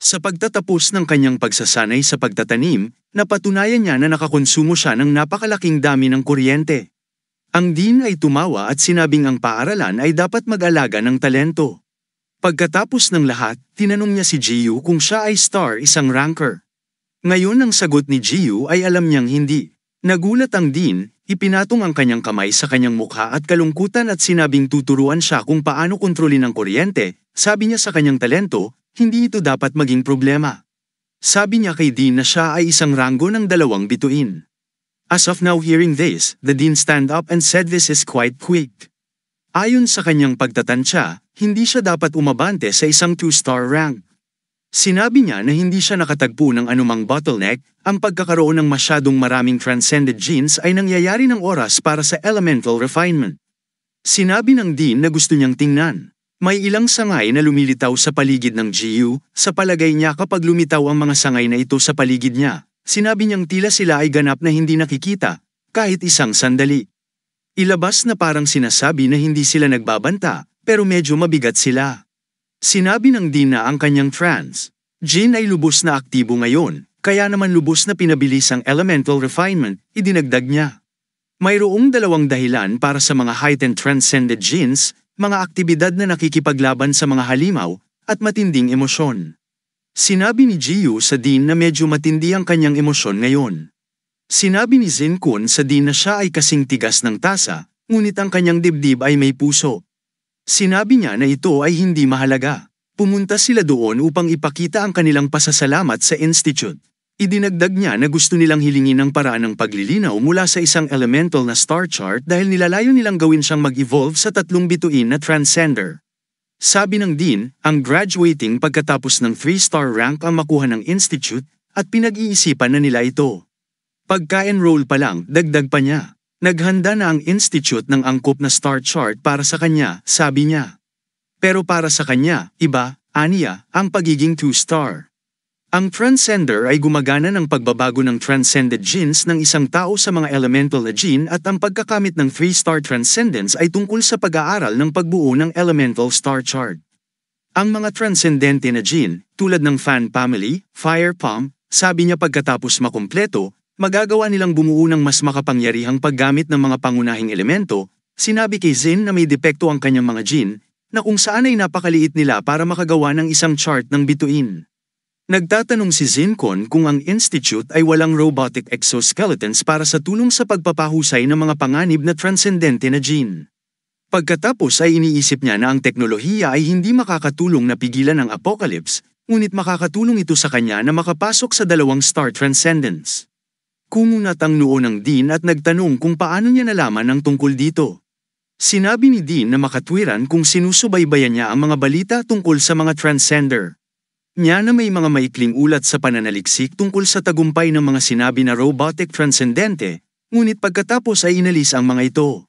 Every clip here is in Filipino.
Sa pagtatapos ng kanyang pagsasanay sa pagtatanim, napatunayan niya na nakakonsumo siya ng napakalaking dami ng kuryente. Ang dean ay tumawa at sinabing ang paaralan ay dapat mag-alaga ng talento. Pagkatapos ng lahat, tinanong niya si Jiu kung siya ay star isang ranker. Ngayon ang sagot ni Jiu ay alam niyang hindi. Nagulat ang dean, ipinatong ang kanyang kamay sa kanyang mukha at kalungkutan at sinabing tuturuan siya kung paano kontrolin ang kuryente. Sabi niya sa kanyang talento, hindi ito dapat maging problema. Sabi niya kay dean na siya ay isang ranggo ng 2 bituin. As of now hearing this, the dean stand up and said this is quite quick. Ayon sa kanyang pagtatansya, hindi siya dapat umabante sa isang 2-star rank. Sinabi niya na hindi siya nakatagpo ng anumang bottleneck, ang pagkakaroon ng masyadong maraming transcended genes ay nangyayari ng oras para sa elemental refinement. Sinabi ng dean na gusto niyang tingnan. May ilang sangay na lumilitaw sa paligid ng Jiu, sa palagay niya kapag lumitaw ang mga sangay na ito sa paligid niya. Sinabi niyang tila sila ay ganap na hindi nakikita, kahit isang sandali. Ilabas na parang sinasabi na hindi sila nagbabanta, pero medyo mabigat sila. Sinabi ng dean na ang kanyang gene ay lubos na aktibo ngayon, kaya naman lubos na pinabilis ang elemental refinement, idinagdag niya. Mayroong 2 dahilan para sa mga heightened transcended genes, mga aktibidad na nakikipaglaban sa mga halimaw, at matinding emosyon. Sinabi ni Jiu sa dean na medyo matindi ang kanyang emosyon ngayon. Sinabi ni Zinkun sa dean na siya ay kasing tigas ng tasa, ngunit ang kanyang dibdib ay may puso. Sinabi niya na ito ay hindi mahalaga. Pumunta sila doon upang ipakita ang kanilang pasasalamat sa institute. Idinagdag niya na gusto nilang hilingin ang paraan ng paglilinaw mula sa isang elemental na star chart dahil nilalayo nilang gawin siyang mag-evolve sa 3 bituin na transcender. Sabi ng dean, ang graduating pagkatapos ng 3-star rank ang makuha ng institute at pinag-iisipan na nila ito. Pagka-enroll pa lang, dagdag pa niya. Naghanda na ang institute ng angkop na star chart para sa kanya, sabi niya. Pero para sa kanya, iba, aniya, ang pagiging 2-star. Ang transcender ay gumagana ng pagbabago ng transcended genes ng isang tao sa mga elemental na gene at ang pagkakamit ng 3-star transcendence ay tungkol sa pag-aaral ng pagbuo ng elemental star chart. Ang mga transcendente na gene, tulad ng fan family, fire palm, sabi niya pagkatapos makumpleto, magagawa nilang bumuo ng mas makapangyarihang paggamit ng mga pangunahing elemento. Sinabi kay Zin na may depekto ang kanyang mga gene, na kung saan ay napakaliit nila para makagawa ng isang chart ng bituin. Nagtatanong si Zinkon kung ang institute ay walang robotic exoskeletons para sa tulong sa pagpapahusay ng mga panganib na transcendente na gene. Pagkatapos ay iniisip niya na ang teknolohiya ay hindi makakatulong na pigilan ang apocalypse, ngunit makakatulong ito sa kanya na makapasok sa 2-star transcendence. Kumunat ang noo ng dean at nagtanong kung paano niya nalaman ang tungkol dito. Sinabi ni dean na makatwiran kung sinusubaybayan niya ang mga balita tungkol sa mga transcender. Niya na may mga maikling ulat sa pananaliksik tungkol sa tagumpay ng mga sinabi na robotic transcendente, ngunit pagkatapos ay inalis ang mga ito.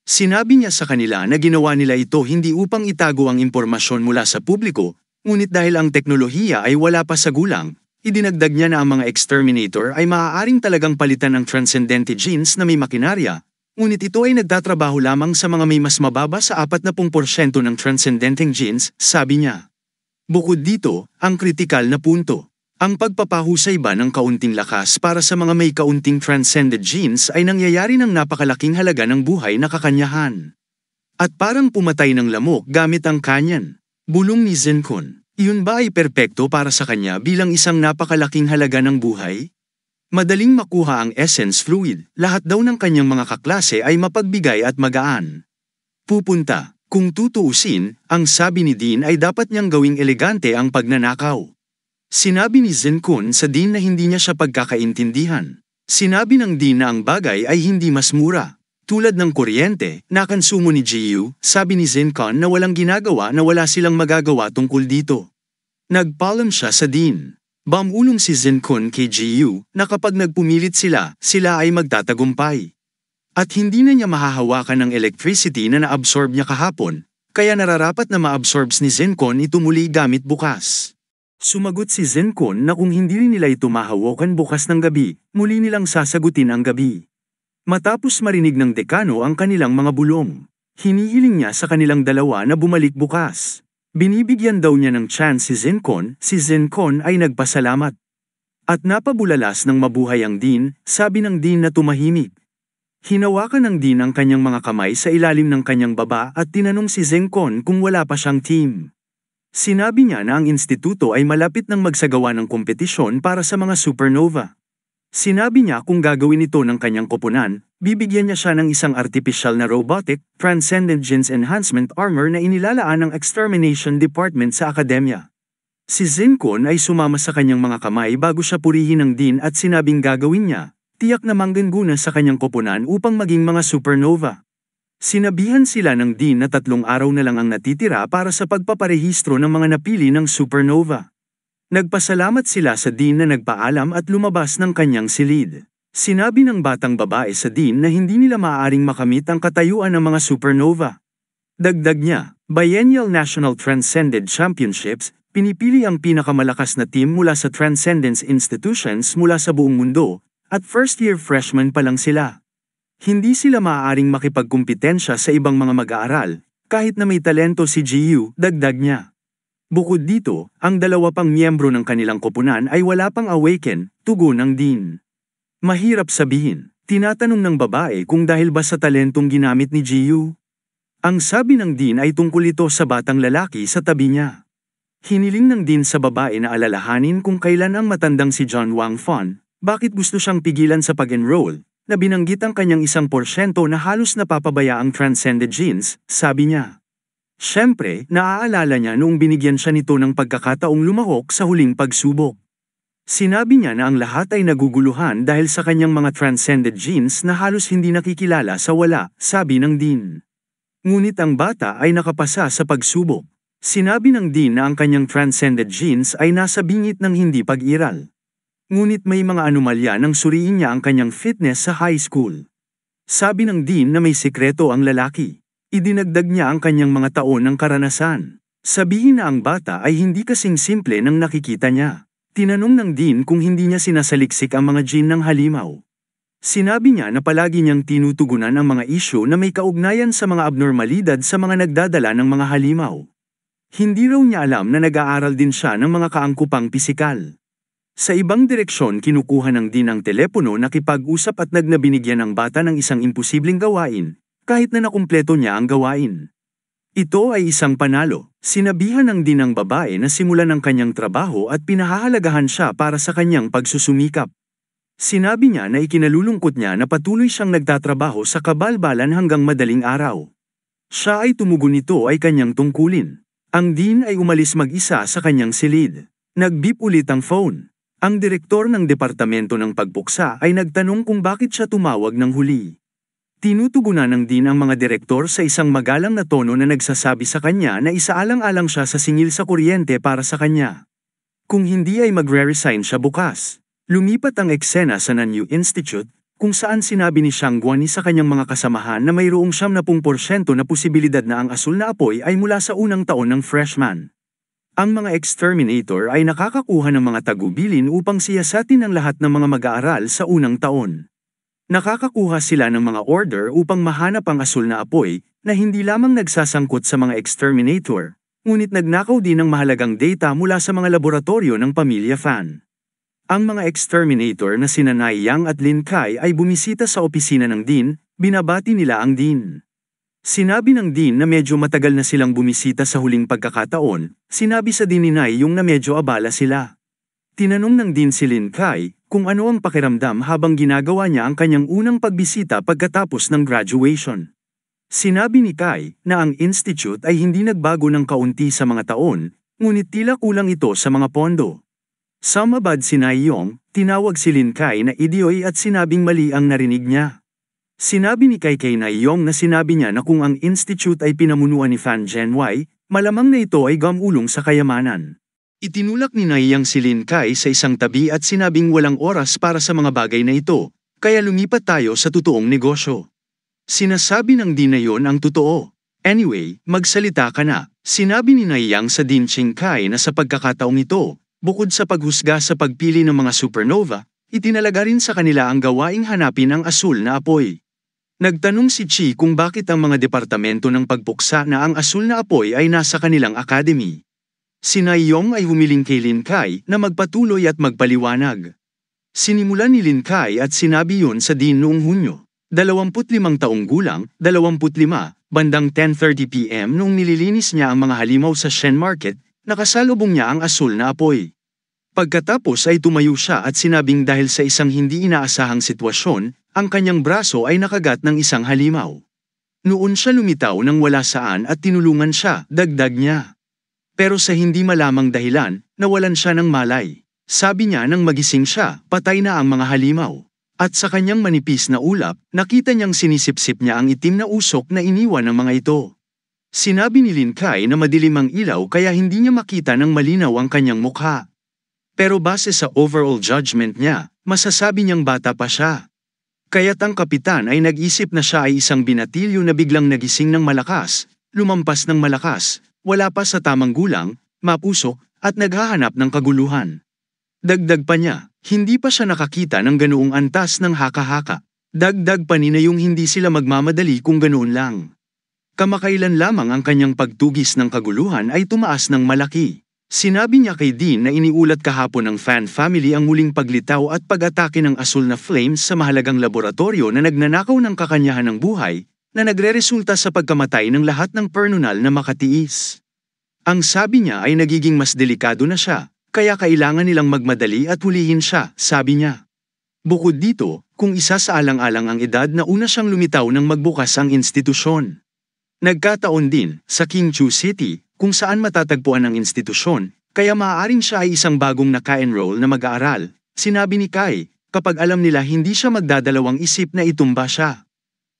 Sinabi niya sa kanila na ginawa nila ito hindi upang itago ang impormasyon mula sa publiko, ngunit dahil ang teknolohiya ay wala pa sa gulang, idinagdag niya na ang mga exterminator ay maaaring talagang palitan ng transcendente genes na may makinarya, ngunit ito ay nagtatrabaho lamang sa mga may mas mababa sa 40% ng transcendenteng genes, sabi niya. Bukod dito, ang kritikal na punto, ang pagpapahusay ba ng kaunting lakas para sa mga may kaunting transcended genes ay nangyayari ng napakalaking halaga ng buhay na kakanyahan. At parang pumatay ng lamok gamit ang kanyan. Bulong ni Zinkun. Iyon ba ay perpekto para sa kanya bilang isang napakalaking halaga ng buhay? Madaling makuha ang essence fluid, lahat daw ng kanyang mga kaklase ay mapagbigay at magaan. Pupunta, kung tutuusin, ang sabi ni Dean ay dapat niyang gawing elegante ang pagnanakaw. Sinabi ni Zinkun sa Dean na hindi niya siya pagkakaintindihan. Sinabi ng Dean na ang bagay ay hindi mas mura. Tulad ng kuryente, nakonsumo ni Jiu, sabi ni Zinkun na walang ginagawa na wala silang magagawa tungkol dito. Nagpaalam siya sa Dean. Bumulong si Zinkun kay Jiu na kapag nagpumilit sila ay magtatagumpay. At hindi na niya mahahawakan ng electricity na na-absorb niya kahapon, kaya nararapat na ma-absorbs ni Zinkun ito muli gamit bukas. Sumagot si Zinkun na kung hindi rin nila ito mahawakan bukas ng gabi, muli nilang sasagutin ang gabi. Matapos marinig ng dekano ang kanilang mga bulong, hinihiling niya sa kanilang dalawa na bumalik bukas. Binibigyan daw niya ng chance si Zincon ay nagpasalamat. At napabulalas ng mabuhay ang Dean, sabi ng Dean na tumahimik. Hinawakan ng Dean ang kanyang mga kamay sa ilalim ng kanyang baba at tinanong si Zincon kung wala pa siyang team. Sinabi niya na ang instituto ay malapit nang magsagawa ng kompetisyon para sa mga supernova. Sinabi niya kung gagawin ito ng kanyang koponan, bibigyan niya siya ng isang artificial na robotic, transcendent genes enhancement armor na inilalaan ng extermination department sa akademya. Si Zincon ay sumama sa kanyang mga kamay bago siya purihin ng Dean at sinabing gagawin niya, tiyak na manggagana sa kanyang koponan upang maging mga supernova. Sinabihan sila ng Dean na 3 araw na lang ang natitira para sa pagpaparehistro ng mga napili ng supernova. Nagpasalamat sila sa Dean na nagpaalam at lumabas ng kanyang silid. Sinabi ng batang babae sa Dean na hindi nila maaaring makamit ang katayuan ng mga supernova. Dagdag niya, Biennial National Transcendent Championships, pinipili ang pinakamalakas na team mula sa Transcendence Institutions mula sa buong mundo, at first-year freshman pa lang sila. Hindi sila maaaring makipagkumpetensya sa ibang mga mag-aaral, kahit na may talento si GU, dagdag niya. Bukod dito, ang 2 pang miyembro ng kanilang koponan ay wala pang awaken, tugon ng Dean. Mahirap sabihin, tinatanong ng babae kung dahil ba sa talentong ginamit ni GU. Ang sabi ng Dean ay tungkol ito sa batang lalaki sa tabi niya. Hiniling ng Dean sa babae na alalahanin kung kailan ang matandang si John Wang Fon, bakit gusto siyang pigilan sa pag-enroll, na binanggit ang kanyang 1% na halos napapabaya ang transcended genes, sabi niya. Siyempre, naaalala niya noong binigyan siya nito ng pagkakataong lumahok sa huling pagsubok. Sinabi niya na ang lahat ay naguguluhan dahil sa kanyang mga transcended genes na halos hindi nakikilala sa wala, sabi ng Dean. Ngunit ang bata ay nakapasa sa pagsubok. Sinabi ng Dean na ang kanyang transcended genes ay nasa bingit ng hindi pag-iral. Ngunit may mga anomalya nang suriin niya ang kanyang fitness sa high school. Sabi ng Dean na may sikreto ang lalaki. Idinagdag niya ang kanyang mga taon ng karanasan. Sabihin na ang bata ay hindi kasing simple nang nakikita niya. Tinanong ng Dean kung hindi niya sinasaliksik ang mga gene ng halimaw. Sinabi niya na palagi niyang tinutugunan ang mga isyu na may kaugnayan sa mga abnormalidad sa mga nagdadala ng mga halimaw. Hindi raw niya alam na nag-aaral din siya ng mga kaangkupang pisikal. Sa ibang direksyon kinukuha ng Dean ang telepono nakipag-usap at nagnabinigyan ang bata ng isang imposibleng gawain, kahit na nakumpleto niya ang gawain. Ito ay isang panalo. Sinabihan ng Dean ang babae na simulan ang kanyang trabaho at pinahahalagahan siya para sa kanyang pagsusumikap. Sinabi niya na ikinalulungkot niya na patuloy siyang nagtatrabaho sa kabalbalan hanggang madaling araw. Siya ay tumugon nito ay kanyang tungkulin. Ang Dean ay umalis mag-isa sa kanyang silid. Nag-beep ulit ang phone. Ang direktor ng Departamento ng Pagpuksa ay nagtanong kung bakit siya tumawag ng huli. Tinutugunan ng Dean ang mga direktor sa isang magalang na tono na nagsasabi sa kanya na isaalang-alang siya sa singil sa kuryente para sa kanya. Kung hindi ay magre-resign siya bukas. Lumipat ang eksena sa Nanyu Institute, kung saan sinabi ni Xiang Guani sa kanyang mga kasamahan na mayroong 70% na posibilidad na ang asul na apoy ay mula sa unang taon ng freshman. Ang mga exterminator ay nakakakuha ng mga tagubilin upang siyasatin ang lahat ng mga mag-aaral sa unang taon. Nakakakuha sila ng mga order upang mahanap ang asul na apoy na hindi lamang nagsasangkot sa mga exterminator, ngunit nagnakaw din ng mahalagang data mula sa mga laboratorio ng pamilya Fan. Ang mga exterminator na sina Nai Yang at Lin Kai ay bumisita sa opisina ng Dean, binabati nila ang Dean. Sinabi ng Dean na medyo matagal na silang bumisita sa huling pagkakataon, sinabi sa Dean ni Nai Yung na medyo abala sila. Tinanong ng Dean si Lin Kai kung ano ang pakiramdam habang ginagawa niya ang kanyang unang pagbisita pagkatapos ng graduation. Sinabi ni Kai na ang institute ay hindi nagbago ng kaunti sa mga taon, ngunit tila kulang ito sa mga pondo. Sumabad si Nai Yong, tinawag si Lin Kai na idioy at sinabing mali ang narinig niya. Sinabi ni Kai kay Nai Yong na sinabi niya na kung ang institute ay pinamunuan ni Fan Zhenwei, malamang na ito ay gamulong sa kayamanan. Itinulak ni Nai Yang si Lin Kai sa isang tabi at sinabing walang oras para sa mga bagay na ito, kaya lumipat tayo sa totoong negosyo. Sinasabi ng Dean na yon ang totoo. Anyway, magsalita ka na. Sinabi ni Nai Yang sa Dean Ching Kai na sa pagkakataong ito, bukod sa paghusga sa pagpili ng mga supernova, itinalaga rin sa kanila ang gawaing hanapin ang asul na apoy. Nagtanong si Chi kung bakit ang mga departamento ng pagpuksa na ang asul na apoy ay nasa kanilang academy. Si Naiyong ay humiling kay Lin Kai na magpatuloy at magpaliwanag. Sinimulan ni Lin Kai at sinabi yun sa Dean noong Hunyo. 25 taong gulang, 25, bandang 10:30 PM noong nililinis niya ang mga halimaw sa Shen Market, nakasalubong niya ang asul na apoy. Pagkatapos ay tumayo siya at sinabing dahil sa isang hindi inaasahang sitwasyon, ang kanyang braso ay nakagat ng isang halimaw. Noon siya lumitaw nang wala saan at tinulungan siya, dagdag niya. Pero sa hindi malamang dahilan, nawalan siya ng malay. Sabi niya nang magising siya, patay na ang mga halimaw. At sa kanyang manipis na ulap, nakita niyang sinisipsip niya ang itim na usok na iniwan ng mga ito. Sinabi ni Lin Kai na madilim ang ilaw kaya hindi niya makita ng malinaw ang kanyang mukha. Pero base sa overall judgment niya, masasabi niyang bata pa siya. Kaya't ang kapitan ay nag-isip na siya ay isang binatilyo na biglang nagising ng malakas, lumampas ng malakas, wala pa sa tamang gulang, mapusok, at naghahanap ng kaguluhan. Dagdag pa niya, hindi pa siya nakakita ng ganoong antas ng haka-haka. Dagdag pa ni na yung hindi sila magmamadali kung ganoon lang. Kamakailan lamang ang kanyang pagtugis ng kaguluhan ay tumaas ng malaki. Sinabi niya kay Dean na iniulat kahapon ng Fan family ang muling paglitaw at pag-atake ng asul na flames sa mahalagang laboratorio na nagnanakaw ng kakanyahan ng buhay, na nagreresulta sa pagkamatay ng lahat ng personal na makatiis. Ang sabi niya ay nagiging mas delikado na siya, kaya kailangan nilang magmadali at hulihin siya, sabi niya. Bukod dito, kung isa sa alang-alang ang edad na una siyang lumitaw nang magbukas ang institusyon. Nagkataon din, sa Qingqiu City, kung saan matatagpuan ang institusyon, kaya maaaring siya ay isang bagong naka-enroll na mag-aaral, sinabi ni Kai, kapag alam nila hindi siya magdadalawang isip na itumba siya.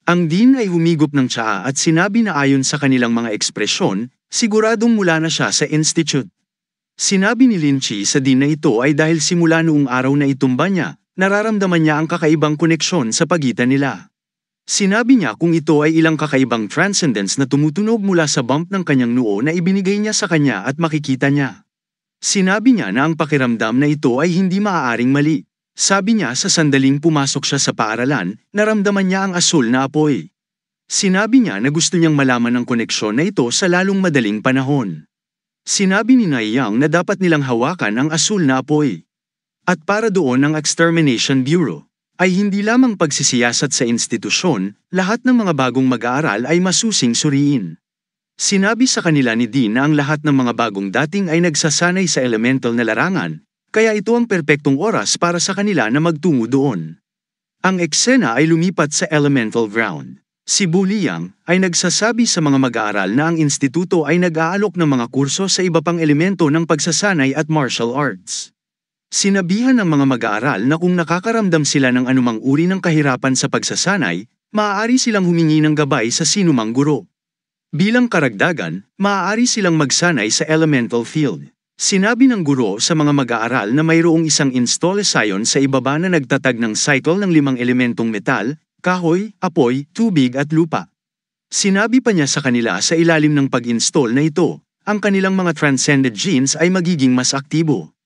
Ang Dean ay humigop ng tsaa at sinabi na ayon sa kanilang mga ekspresyon, siguradong mula na siya sa institute. Sinabi ni Lin Chi sa Dean na ito ay dahil simula noong araw na itumba niya, nararamdaman niya ang kakaibang koneksyon sa pagitan nila. Sinabi niya kung ito ay ilang kakaibang transcendence na tumutunog mula sa bump ng kanyang noo na ibinigay niya sa kanya at makikita niya. Sinabi niya na ang pakiramdam na ito ay hindi maaaring mali. Sabi niya sa sandaling pumasok siya sa paaralan, naramdaman niya ang asul na apoy. Sinabi niya na gusto niyang malaman ang koneksyon na ito sa lalong madaling panahon. Sinabi ni Naiyang na dapat nilang hawakan ang asul na apoy. At para doon ang Extermination Bureau ay hindi lamang pagsisiyasat sa institusyon, lahat ng mga bagong mag-aaral ay masusing suriin. Sinabi sa kanila ni Dean na ang lahat ng mga bagong dating ay nagsasanay sa elemental na larangan, kaya ito ang perpektong oras para sa kanila na magtungo doon. Ang eksena ay lumipat sa elemental ground. Si Bu Liang ay nagsasabi sa mga mag-aaral na ang instituto ay nag-aalok ng mga kurso sa iba pang elemento ng pagsasanay at martial arts. Sinabihan ng mga mag-aaral na kung nakakaramdam sila ng anumang uri ng kahirapan sa pagsasanay, maaari silang humingi ng gabay sa sinumang guro. Bilang karagdagan, maaari silang magsanay sa elemental field. Sinabi ng guro sa mga mag-aaral na mayroong isang installasayon sa ibaba na nagtatag ng cycle ng 5 elementong metal, kahoy, apoy, tubig at lupa. Sinabi pa niya sa kanila sa ilalim ng pag-install na ito, ang kanilang mga transcended genes ay magiging mas aktibo.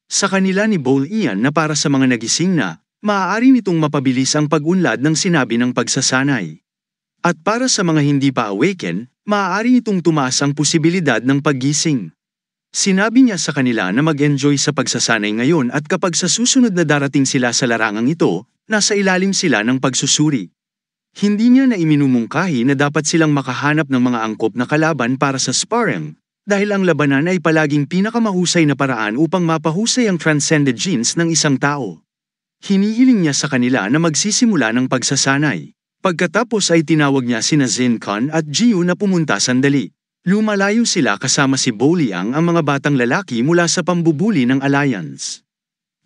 Sa kanila ni Bol Ian na para sa mga nagising na, maaari nitong mapabilis ang pag-unlad ng sinabi ng pagsasanay. At para sa mga hindi pa awaken, maaari nitong tumaas ang posibilidad ng paggising. Sinabi niya sa kanila na mag-enjoy sa pagsasanay ngayon at kapag sa susunod na darating sila sa larangang ito, nasa ilalim sila ng pagsusuri. Hindi niya na iminumungkahi na dapat silang makahanap ng mga angkop na kalaban para sa sparring, dahil ang labanan ay palaging pinakamahusay na paraan upang mapahusay ang transcended genes ng isang tao. Hinihiling niya sa kanila na magsisimula ng pagsasanay. Pagkatapos ay tinawag niya sina Zin Kan at Jiu na pumunta sandali. Lumalayo sila kasama si Bo Liang ang mga batang lalaki mula sa pambubuli ng Alliance.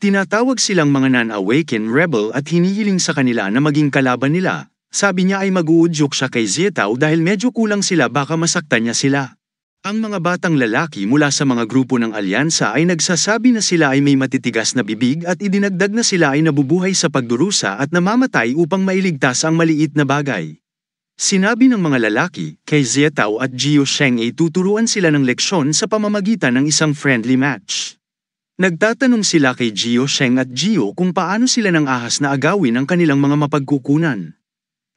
Tinatawag silang mga non-awakened rebel at hinihiling sa kanila na maging kalaban nila. Sabi niya ay mag-uudyok siya kay Zietao dahil medyo kulang sila baka masaktan niya sila. Ang mga batang lalaki mula sa mga grupo ng alyansa ay nagsasabi na sila ay may matitigas na bibig at idinagdag na sila ay nabubuhay sa pagdurusa at namamatay upang mailigtas ang maliit na bagay. Sinabi ng mga lalaki, kay Zietao at Jiu Sheng ay tuturuan sila ng leksyon sa pamamagitan ng isang friendly match. Nagtatanong sila kay Jiu Sheng at Jiu kung paano sila nang ahas na agawin ang kanilang mga mapagkukunan.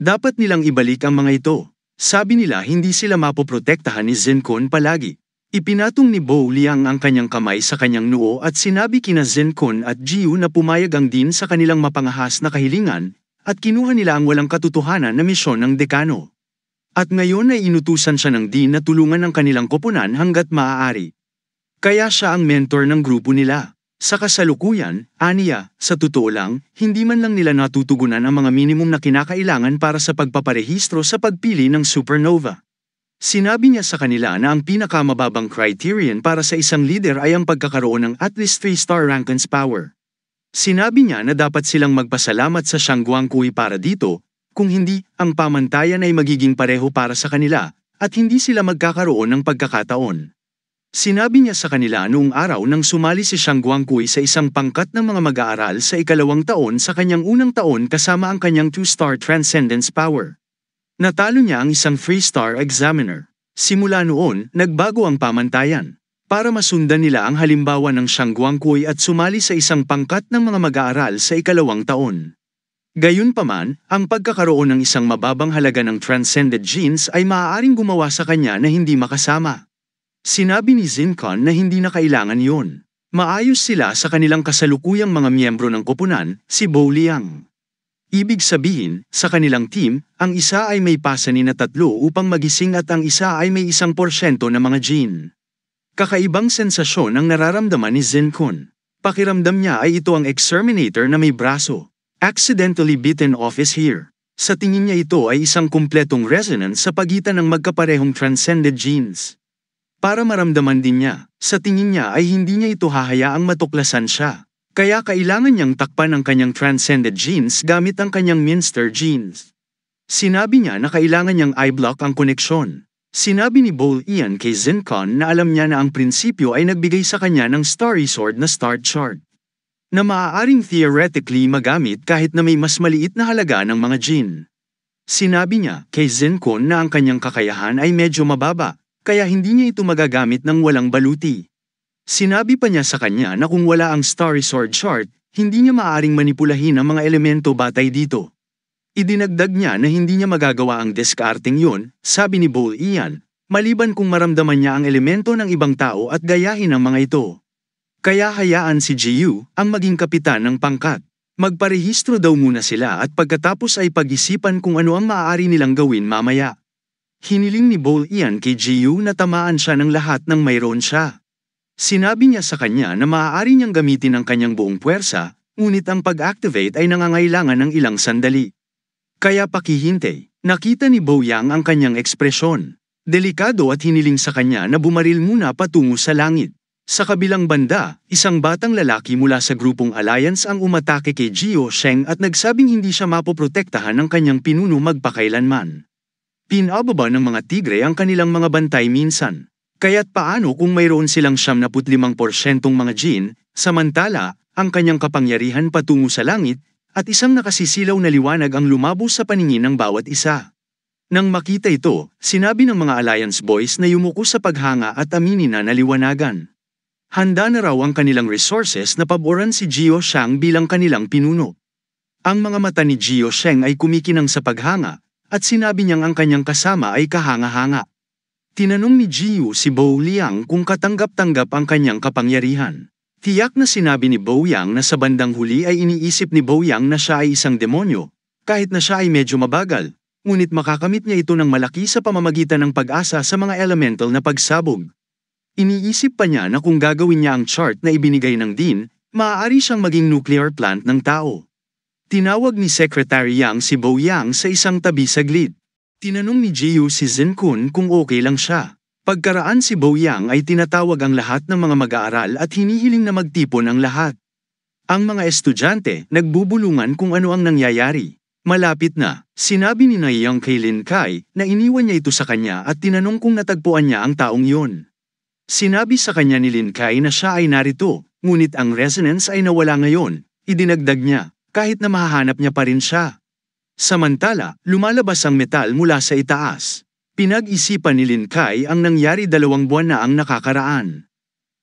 Dapat nilang ibalik ang mga ito. Sabi nila hindi sila mapoprotektahan ni Zenkun palagi. Ipinatong ni Bo Liang ang kanyang kamay sa kanyang noo at sinabi kina Zenkun at Jiu na pumayag ang Dean sa kanilang mapangahas na kahilingan at kinuha nila ang walang katotohanan na misyon ng dekano. At ngayon ay inutusan siya ng Dean na tulungan ang kanilang koponan hanggat maaari. Kaya siya ang mentor ng grupo nila. Sa kasalukuyan, aniya, sa totoo lang, hindi man lang nila natutugunan ang mga minimum na kinakailangan para sa pagpaparehistro sa pagpili ng supernova. Sinabi niya sa kanila na ang pinakamababang criterion para sa isang leader ay ang pagkakaroon ng at least 3-star Rankins power. Sinabi niya na dapat silang magpasalamat sa Shangguangkui para dito, kung hindi, ang pamantayan ay magiging pareho para sa kanila, at hindi sila magkakaroon ng pagkakataon. Sinabi niya sa kanila noong araw nang sumali si Shangguangkui sa isang pangkat ng mga mag-aaral sa ikalawang taon sa kanyang unang taon kasama ang kanyang 2-star Transcendence Power. Natalo niya ang isang 3-star examiner. Simula noon, nagbago ang pamantayan. Para masundan nila ang halimbawa ng Shangguangkui at sumali sa isang pangkat ng mga mag-aaral sa ikalawang taon. Gayunpaman, ang pagkakaroon ng isang mababang halaga ng transcended genes ay maaaring gumawa sa kanya na hindi makasama. Sinabi ni Zenkun na hindi na kailangan yun. Maayos sila sa kanilang kasalukuyang mga miyembro ng koponan, si Bo Liang. Ibig sabihin, sa kanilang team, ang isa ay may pasanin na 3 upang magising at ang isa ay may 1% na mga gene. Kakaibang sensasyon ang nararamdaman ni Zenkun. Pakiramdam niya ay ito ang exterminator na may braso. Accidentally bitten off is here. Sa tingin niya ito ay isang kumpletong resonance sa pagitan ng magkaparehong transcended genes. Para maramdaman din niya, sa tingin niya ay hindi niya ito hahayaang matuklasan siya. Kaya kailangan niyang takpan ang kanyang transcended genes gamit ang kanyang Minster genes. Sinabi niya na kailangan niyang i-block ang koneksyon. Sinabi ni Bo Ian kay Zenkun na alam niya na ang prinsipyo ay nagbigay sa kanya ng Starry Sword na star chart, na maaaring theoretically magamit kahit na may mas maliit na halaga ng mga gene. Sinabi niya kay Zenkun na ang kanyang kakayahan ay medyo mababa, kaya hindi niya ito magagamit ng walang baluti. Sinabi pa niya sa kanya na kung wala ang Starry Sword chart, hindi niya maaaring manipulahin ang mga elemento batay dito. Idinagdag niya na hindi niya magagawa ang discarding yun, sabi ni Bo Ian, maliban kung maramdaman niya ang elemento ng ibang tao at gayahin ang mga ito. Kaya hayaan si Jiu ang maging kapitan ng pangkat. Magparehistro daw muna sila at pagkatapos ay pag-isipan kung ano ang maaari nilang gawin mamaya. Hiniling ni Bo Ian kay Jiu na tamaan siya ng lahat ng mayroon siya. Sinabi niya sa kanya na maaari niyang gamitin ang kanyang buong puwersa, ngunit ang pag-activate ay nangangailangan ng ilang sandali. Kaya pakihintay, nakita ni Bo Yang ang kanyang ekspresyon. Delikado at hiniling sa kanya na bumaril muna patungo sa langit. Sa kabilang banda, isang batang lalaki mula sa grupong Alliance ang umatake kay Jiu Sheng at nagsabing hindi siya mapoprotektahan ng kanyang pinuno magpakailanman. Pinababa ng mga tigre ang kanilang mga bantay minsan. Kaya't paano kung mayroon silang 75% mga gene, samantala, ang kanyang kapangyarihan patungo sa langit, at isang nakasisilaw na liwanag ang lumabo sa paningin ng bawat isa. Nang makita ito, sinabi ng mga Alliance boys na yumuko sa paghanga at aminin na naliwanagan. Handa na raw ang kanilang resources na paboran si Jiu Sheng bilang kanilang pinuno. Ang mga mata ni Jiu Sheng ay kumikinang sa paghanga, at sinabi niyang ang kanyang kasama ay kahanga-hanga. Tinanong ni Jiu si Bo Liang kung katanggap-tanggap ang kanyang kapangyarihan. Tiyak na sinabi ni Bo Yang na sa bandang huli ay iniisip ni Bo Yang na siya ay isang demonyo, kahit na siya ay medyo mabagal, ngunit makakamit niya ito ng malaki sa pamamagitan ng pag-asa sa mga elemental na pagsabog. Iniisip pa niya na kung gagawin niya ang chart na ibinigay ng Dean, maaari siyang maging nuclear plant ng tao. Tinawag ni Secretary Yang si Bo Yang sa isang tabi saglit. Tinanong ni Jiu si Zenkun kung okay lang siya. Pagkaraan si Bo Yang ay tinatawag ang lahat ng mga mag-aaral at hinihiling na magtipon ang lahat. Ang mga estudyante nagbubulungan kung ano ang nangyayari. Malapit na, sinabi ni Naiyang kay Lin Kai na iniwan niya ito sa kanya at tinanong kung natagpuan niya ang taong yun. Sinabi sa kanya ni Lin Kai na siya ay narito, ngunit ang resonance ay nawala ngayon, idinagdag niya, kahit na mahahanap niya pa rin siya. Samantala, lumalabas ang metal mula sa itaas. Pinag-isipan ni Lin Kai ang nangyari 2 buwan na ang nakakaraan.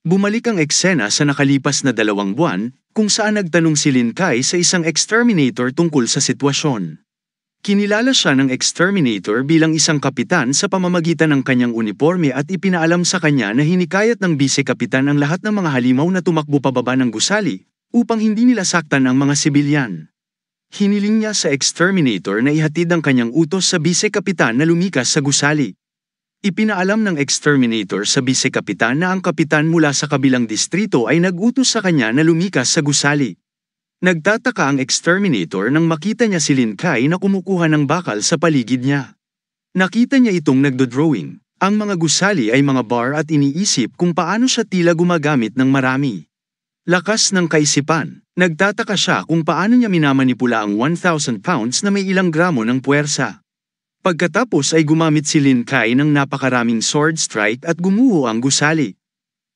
Bumalik ang eksena sa nakalipas na 2 buwan, kung saan nagtanong si Lin Kai sa isang exterminator tungkol sa sitwasyon. Kinilala siya ng exterminator bilang isang kapitan sa pamamagitan ng kanyang uniforme at ipinaalam sa kanya na hinikayat ng bise-kapitan ang lahat ng mga halimaw na tumakbo pababa ng gusali, upang hindi nila saktan ang mga sibilyan. Hiniling niya sa exterminator na ihatid ang kanyang utos sa bise-kapitan na lumikas sa gusali. Ipinaalam ng exterminator sa bise-kapitan na ang kapitan mula sa kabilang distrito ay nag-utos sa kanya na lumikas sa gusali. Nagtataka ang exterminator nang makita niya si Lin Kai na kumukuha ng bakal sa paligid niya. Nakita niya itong nagdodrawing. Ang mga gusali ay mga bar at iniisip kung paano siya tila gumagamit ng marami. Lakas ng kaisipan, nagtataka siya kung paano niya minamanipula ang 1,000 pounds na may ilang gramo ng puwersa. Pagkatapos ay gumamit si Lin Kai ng napakaraming sword strike at gumuho ang gusali.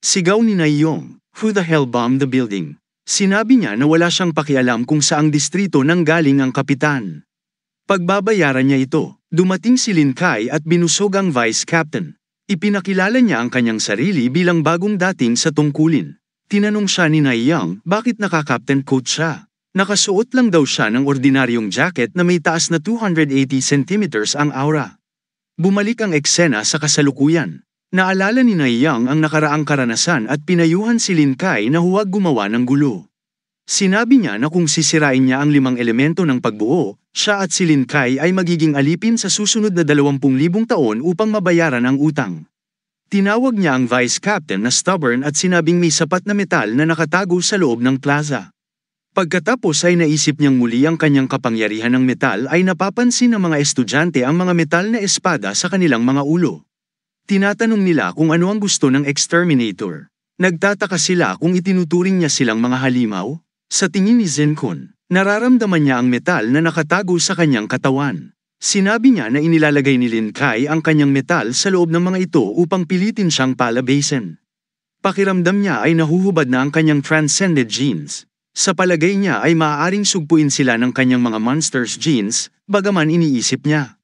Sigaw ni Na Yong, "Who the hell bombed the building?" Sinabi niya na wala siyang pakialam kung saang distrito nanggaling ang kapitan. Pagbabayaran niya ito, dumating si Lin Kai at binusog ang vice captain. Ipinakilala niya ang kanyang sarili bilang bagong dating sa tungkulin. Tinanong siya ni Na Yong bakit naka-captain coat siya. Nakasuot lang daw siya ng ordinaryong jacket na may taas na 280 centimeters ang aura. Bumalik ang eksena sa kasalukuyan. Naalala ni Na Yong ang nakaraang karanasan at pinayuhan si Lin Kai na huwag gumawa ng gulo. Sinabi niya na kung sisirain niya ang 5 elemento ng pagbuo, siya at si Lin Kai ay magiging alipin sa susunod na 20,000 taon upang mabayaran ang utang. Tinawag niya ang vice captain na stubborn at sinabing may sapat na metal na nakatago sa loob ng plaza. Pagkatapos ay naisip niyang muli ang kanyang kapangyarihan ng metal ay napapansin ng mga estudyante ang mga metal na espada sa kanilang mga ulo. Tinatanong nila kung ano ang gusto ng exterminator. Nagtataka sila kung itinuturing niya silang mga halimaw. Sa tingin ni Zenkun, nararamdaman niya ang metal na nakatago sa kanyang katawan. Sinabi niya na inilalagay ni Lin Kai ang kanyang metal sa loob ng mga ito upang pilitin siyang palabasin. Pakiramdam niya ay nahuhubad na ang kanyang transcended genes. Sa palagay niya ay maaaring sugpuin sila ng kanyang mga monsters genes, bagaman iniisip niya.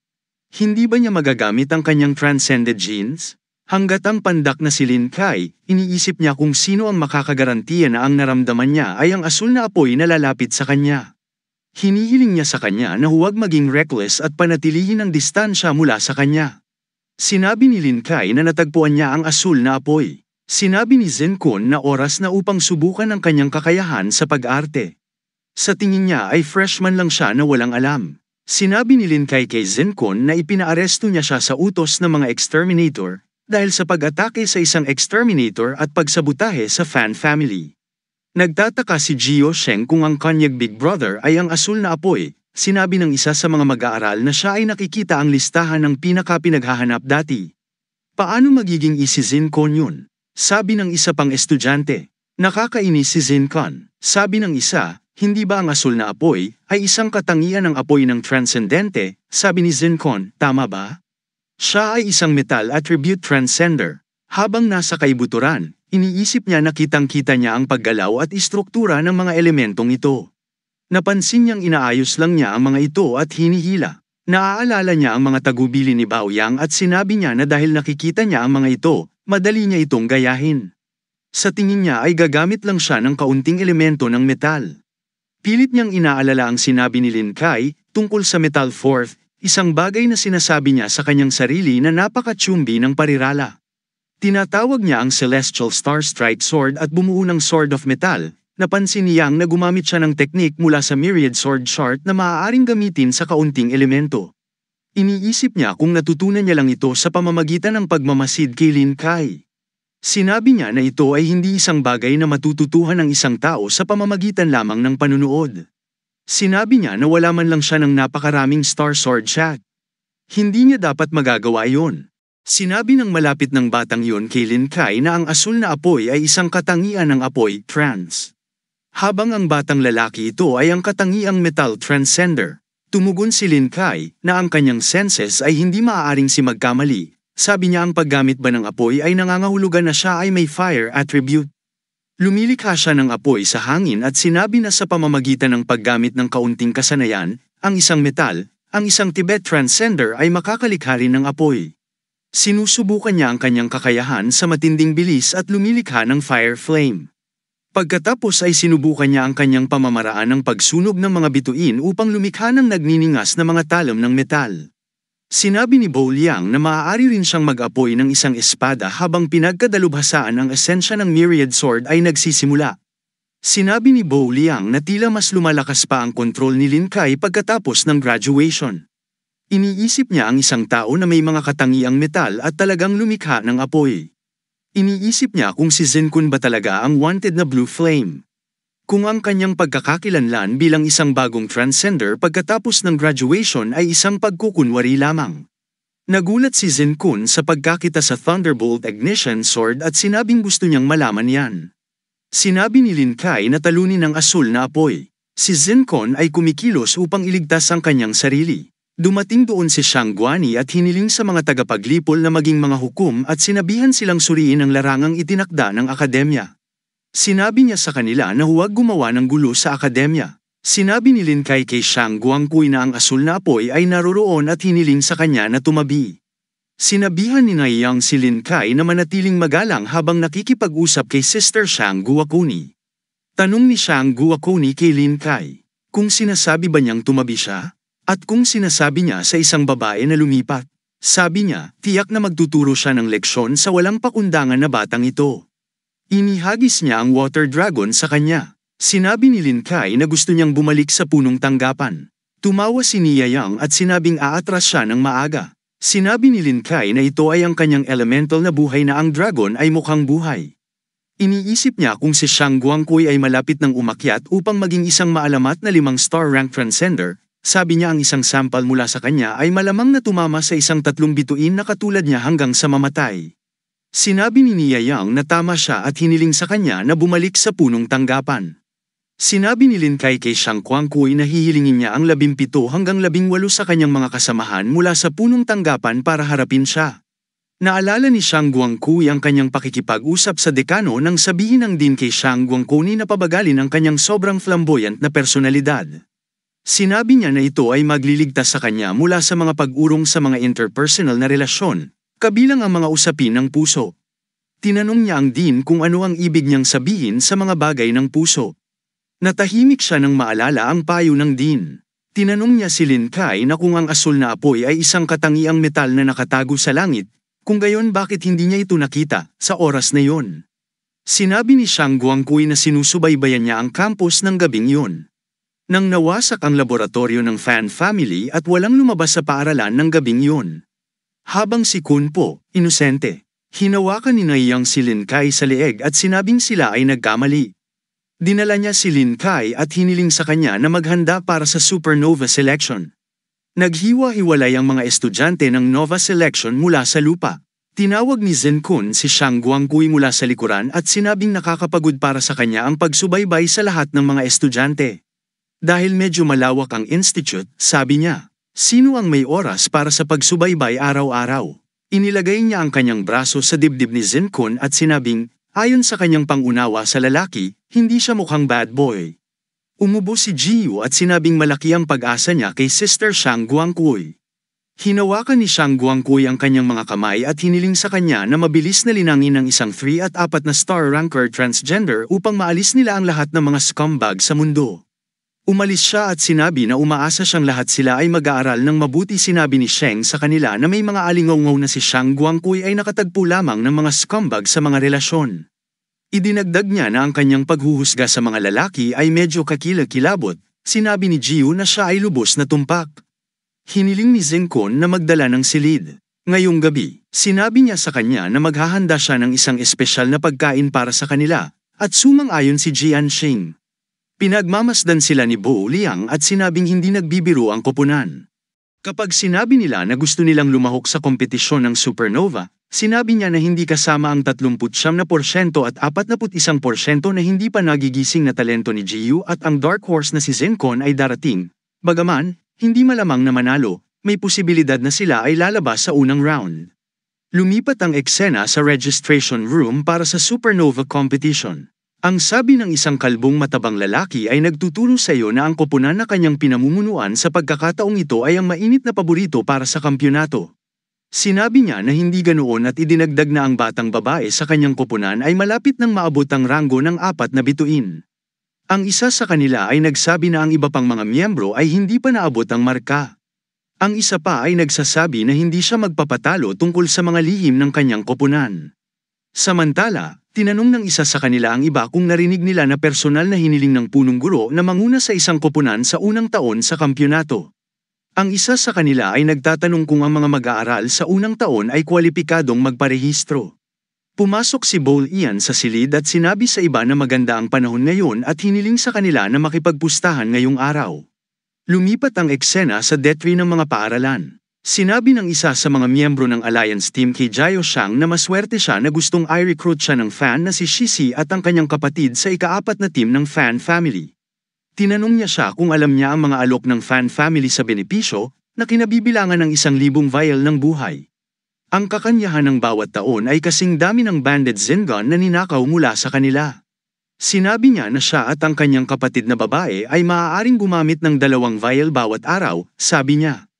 Hindi ba niya magagamit ang kanyang transcended genes? Hanggat ang pandak na si Lin Kai, iniisip niya kung sino ang makakagarantiya na ang naramdaman niya ay ang asul na apoy na lalapit sa kanya. Hinihiling niya sa kanya na huwag maging reckless at panatilihin ang distansya mula sa kanya. Sinabi ni Lin Kai na natagpuan niya ang asul na apoy. Sinabi ni Zenkun na oras na upang subukan ang kanyang kakayahan sa pag-arte. Sa tingin niya ay freshman lang siya na walang alam. Sinabi ni Lin Kai kay Zenkun na ipinaaresto niya siya sa utos ng mga exterminator dahil sa pag-atake sa isang exterminator at pagsabutahe sa fan family. Nagtataka si Jio Sheng kung ang kanyang big brother ay ang asul na apoy. Sinabi ng isa sa mga mag-aaral na siya ay nakikita ang listahan ng pinaka-pinaghahanap dati. Paano magiging si Zenkun yun? Sabi ng isa pang estudyante. Nakakainis si Zenkun. Sabi ng isa, hindi ba ang asul na apoy ay isang katangian ng apoy ng transcendente? Sabi ni Zenkun, tama ba? Siya ay isang metal attribute transcender. Habang nasa kaibuturan, iniisip niya na kitang-kita niya ang paggalaw at istruktura ng mga elementong ito. Napansin niyang inaayos lang niya ang mga ito at hinihila. Naaalala niya ang mga tagubili ni Baoyang at sinabi niya na dahil nakikita niya ang mga ito, madali niya itong gayahin. Sa tingin niya ay gagamit lang siya ng kaunting elemento ng metal. Pilit niyang inaalala ang sinabi ni Lin Kai tungkol sa Metal Fourth, isang bagay na sinasabi niya sa kanyang sarili na napaka-chumbi ng parirala. Tinatawag niya ang Celestial Star Strike Sword at bumuo ng Sword of Metal. Napansin niyang na gumamit siya ng teknik mula sa Myriad Sword Chart na maaaring gamitin sa kaunting elemento. Iniisip niya kung natutunan niya lang ito sa pamamagitan ng pagmamasid kay Lin Kai. Sinabi niya na ito ay hindi isang bagay na matututuhan ng isang tao sa pamamagitan lamang ng panunood. Sinabi niya na wala man lang siya ng napakaraming Star Sword Shot. Hindi niya dapat magagawa iyon. Sinabi ng malapit ng batang yun kay Lin Kai na ang asul na apoy ay isang katangian ng apoy, trans. Habang ang batang lalaki ito ay ang katangiang metal transcender. Tumugon si Lin Kai na ang kanyang senses ay hindi maaaring si magkamali. Sabi niya ang paggamit ba ng apoy ay nangangahulugan na siya ay may fire attribute. Lumilikha siya ng apoy sa hangin at sinabi na sa pamamagitan ng paggamit ng kaunting kasanayan, ang isang metal, ang isang Tibet transcender ay makakalikha rin ng apoy. Sinusubukan niya ang kanyang kakayahan sa matinding bilis at lumilikha ng fire flame. Pagkatapos ay sinubukan niya ang kanyang pamamaraan ng pagsunog ng mga bituin upang lumikha ng nagniningas na mga talam ng metal. Sinabi ni Bo Liang na maaari rin siyang mag-apoy ng isang espada habang pinagkadalubhasaan ang esensya ng Myriad Sword ay nagsisimula. Sinabi ni Bo Liang na tila mas lumalakas pa ang kontrol ni Lin Kai pagkatapos ng graduation. Iniisip niya ang isang tao na may mga katangiang metal at talagang lumikha ng apoy. Iniisip niya kung si Zenkun ba talaga ang wanted na Blue Flame. Kung ang kanyang pagkakakilanlan bilang isang bagong transcender pagkatapos ng graduation ay isang pagkukunwari lamang. Nagulat si Zenkun sa pagkakita sa Thunderbolt Ignition Sword at sinabing gusto niyang malaman yan. Sinabi ni Lin Kai na talunin ang asul na apoy. Si Zenkun ay kumikilos upang iligtas ang kanyang sarili. Dumating doon si Shang Guani at hiniling sa mga tagapaglipol na maging mga hukom at sinabihan silang suriin ang larangang itinakda ng akademya. Sinabi niya sa kanila na huwag gumawa ng gulo sa akademya. Sinabi ni Lin Kai kay Shang Guangqui na ang asul na apoy ay naroroon at hiniling sa kanya na tumabi. Sinabihan ni Naiyang si Lin Kai na manatiling magalang habang nakikipag-usap kay Sister Shang Guokuni. Tanong ni Shang Guokuni kay Lin Kai, kung sinasabi ba niyang tumabi siya? At kung sinasabi niya sa isang babae na lumipat, sabi niya, tiyak na magtuturo siya ng leksyon sa walang pakundangan na batang ito. Inihagis niya ang water dragon sa kanya. Sinabi ni Lin Kai na gusto niyang bumalik sa punong tanggapan. Tumawa si Nia Yang at sinabing aatras siya ng maaga. Sinabi ni Lin Kai na ito ay ang kanyang elemental na buhay na ang dragon ay mukhang buhay. Iniisip niya kung si Shang Guangqui ay malapit ng umakyat upang maging isang maalamat na 5-star rank transcender. Sabi niya ang isang sampal mula sa kanya ay malamang na tumama sa isang 3 bituin na katulad niya hanggang sa mamatay. Sinabi ni Nia Yang na tama siya at hiniling sa kanya na bumalik sa punong tanggapan. Sinabi ni Lin Kai kay Shang Guangqui na hihilingin niya ang 17 hanggang 18 sa kanyang mga kasamahan mula sa punong tanggapan para harapin siya. Naalala ni Shang Guangqui ang kanyang pakikipag-usap sa dekano nang sabihin ng din kay Shang Guangqui na pabagalin ang kanyang sobrang flamboyant na personalidad. Sinabi niya na ito ay magliligtas sa kanya mula sa mga pag-urong sa mga interpersonal na relasyon, kabilang ang mga usapin ng puso. Tinanong niya ang dean kung ano ang ibig niyang sabihin sa mga bagay ng puso. Natahimik siya nang maalala ang payo ng dean. Tinanong niya si Lin Kai na kung ang asul na apoy ay isang katangiang metal na nakatago sa langit, kung gayon bakit hindi niya ito nakita sa oras na yon. Sinabi ni Shang Guangqui na sinusubaybayan niya ang campus ng gabing yon. Nang nawasak ang laboratorio ng Fan family at walang lumabas sa paaralan ng gabing yun. Habang si Kun Po, inosente, hinawakan ni Naiyang si Lin Kai sa leeg at sinabing sila ay nagkamali. Dinala niya si Lin Kai at hiniling sa kanya na maghanda para sa supernova selection. Naghiwa-hiwalay ang mga estudyante ng nova selection mula sa lupa. Tinawag ni Zenkun si Shang Guangqui mula sa likuran at sinabing nakakapagod para sa kanya ang pagsubaybay sa lahat ng mga estudyante. Dahil medyo malawak ang institute, sabi niya, sino ang may oras para sa pagsubaybay araw-araw? Inilagay niya ang kanyang braso sa dibdib ni Zenkun at sinabing, ayon sa kanyang pangunawa sa lalaki, hindi siya mukhang bad boy. Umubo si Jiyu at sinabing malaki ang pag-asa niya kay Sister Shang Guangqui. Hinawakan ni Shang Guangqui ang kanyang mga kamay at hiniling sa kanya na mabilis na linangin ng isang 3 at 4 na star ranker transgender upang maalis nila ang lahat ng mga scumbag sa mundo. Umalis siya at sinabi na umaasa siyang lahat sila ay mag-aaral ng mabuti. Sinabi ni Sheng sa kanila na may mga alingaw-ngaw na si Shang Guangqui ay nakatagpo lamang ng mga scumbag sa mga relasyon. Idinagdag niya na ang kanyang paghuhusga sa mga lalaki ay medyo kakilakilabot. Sinabi ni Jiu na siya ay lubos na tumpak. Hiniling ni Zenkun na magdala ng silid. Ngayong gabi, sinabi niya sa kanya na maghahanda siya ng isang espesyal na pagkain para sa kanila, at sumang-ayon si Jian Xing. Pinagmamasdan sila ni Bo Liang at sinabing hindi nagbibiro ang koponan. Kapag sinabi nila na gusto nilang lumahok sa kompetisyon ng supernova, sinabi niya na hindi kasama ang 39% at 41% na hindi pa nagigising na talento ni Jiu at ang dark horse na si Zenkun ay darating. Bagaman, hindi malamang na manalo, may posibilidad na sila ay lalabas sa unang round. Lumipat ang eksena sa registration room para sa supernova competition. Ang sabi ng isang kalbong matabang lalaki ay nagtuturo sa iyo na ang koponan na kanyang pinamumunuan sa pagkakataong ito ay ang mainit na paborito para sa kampyonato. Sinabi niya na hindi ganoon at idinagdag na ang batang babae sa kanyang koponan ay malapit nang maabot ang ranggo ng 4 na bituin. Ang isa sa kanila ay nagsabi na ang iba pang mga miyembro ay hindi pa naabot ang marka. Ang isa pa ay nagsasabi na hindi siya magpapatalo tungkol sa mga lihim ng kanyang koponan. Samantala, tinanong ng isa sa kanila ang iba kung narinig nila na personal na hiniling ng punong guro na manguna sa isang koponan sa unang taon sa kampyonato. Ang isa sa kanila ay nagtatanong kung ang mga mag-aaral sa unang taon ay kwalipikadong magparehistro. Pumasok si Bowl Ian sa silid at sinabi sa iba na maganda ang panahon ngayon at hiniling sa kanila na makipagpustahan ngayong araw. Lumipat ang eksena sa detri ng mga paaralan. Sinabi ng isa sa mga miyembro ng Alliance team kay Jiao Shang na maswerte siya na gustong i-recruit siya ng fan na si Shishi at ang kanyang kapatid sa ika-4 na team ng fan family. Tinanong niya siya kung alam niya ang mga alok ng fan family sa benepisyo na kinabibilangan ng 1,000 vial ng buhay. Ang kakanyahan ng bawat taon ay kasing dami ng banded Zengon na ninakaw mula sa kanila. Sinabi niya na siya at ang kanyang kapatid na babae ay maaaring gumamit ng 2 vial bawat araw, sabi niya.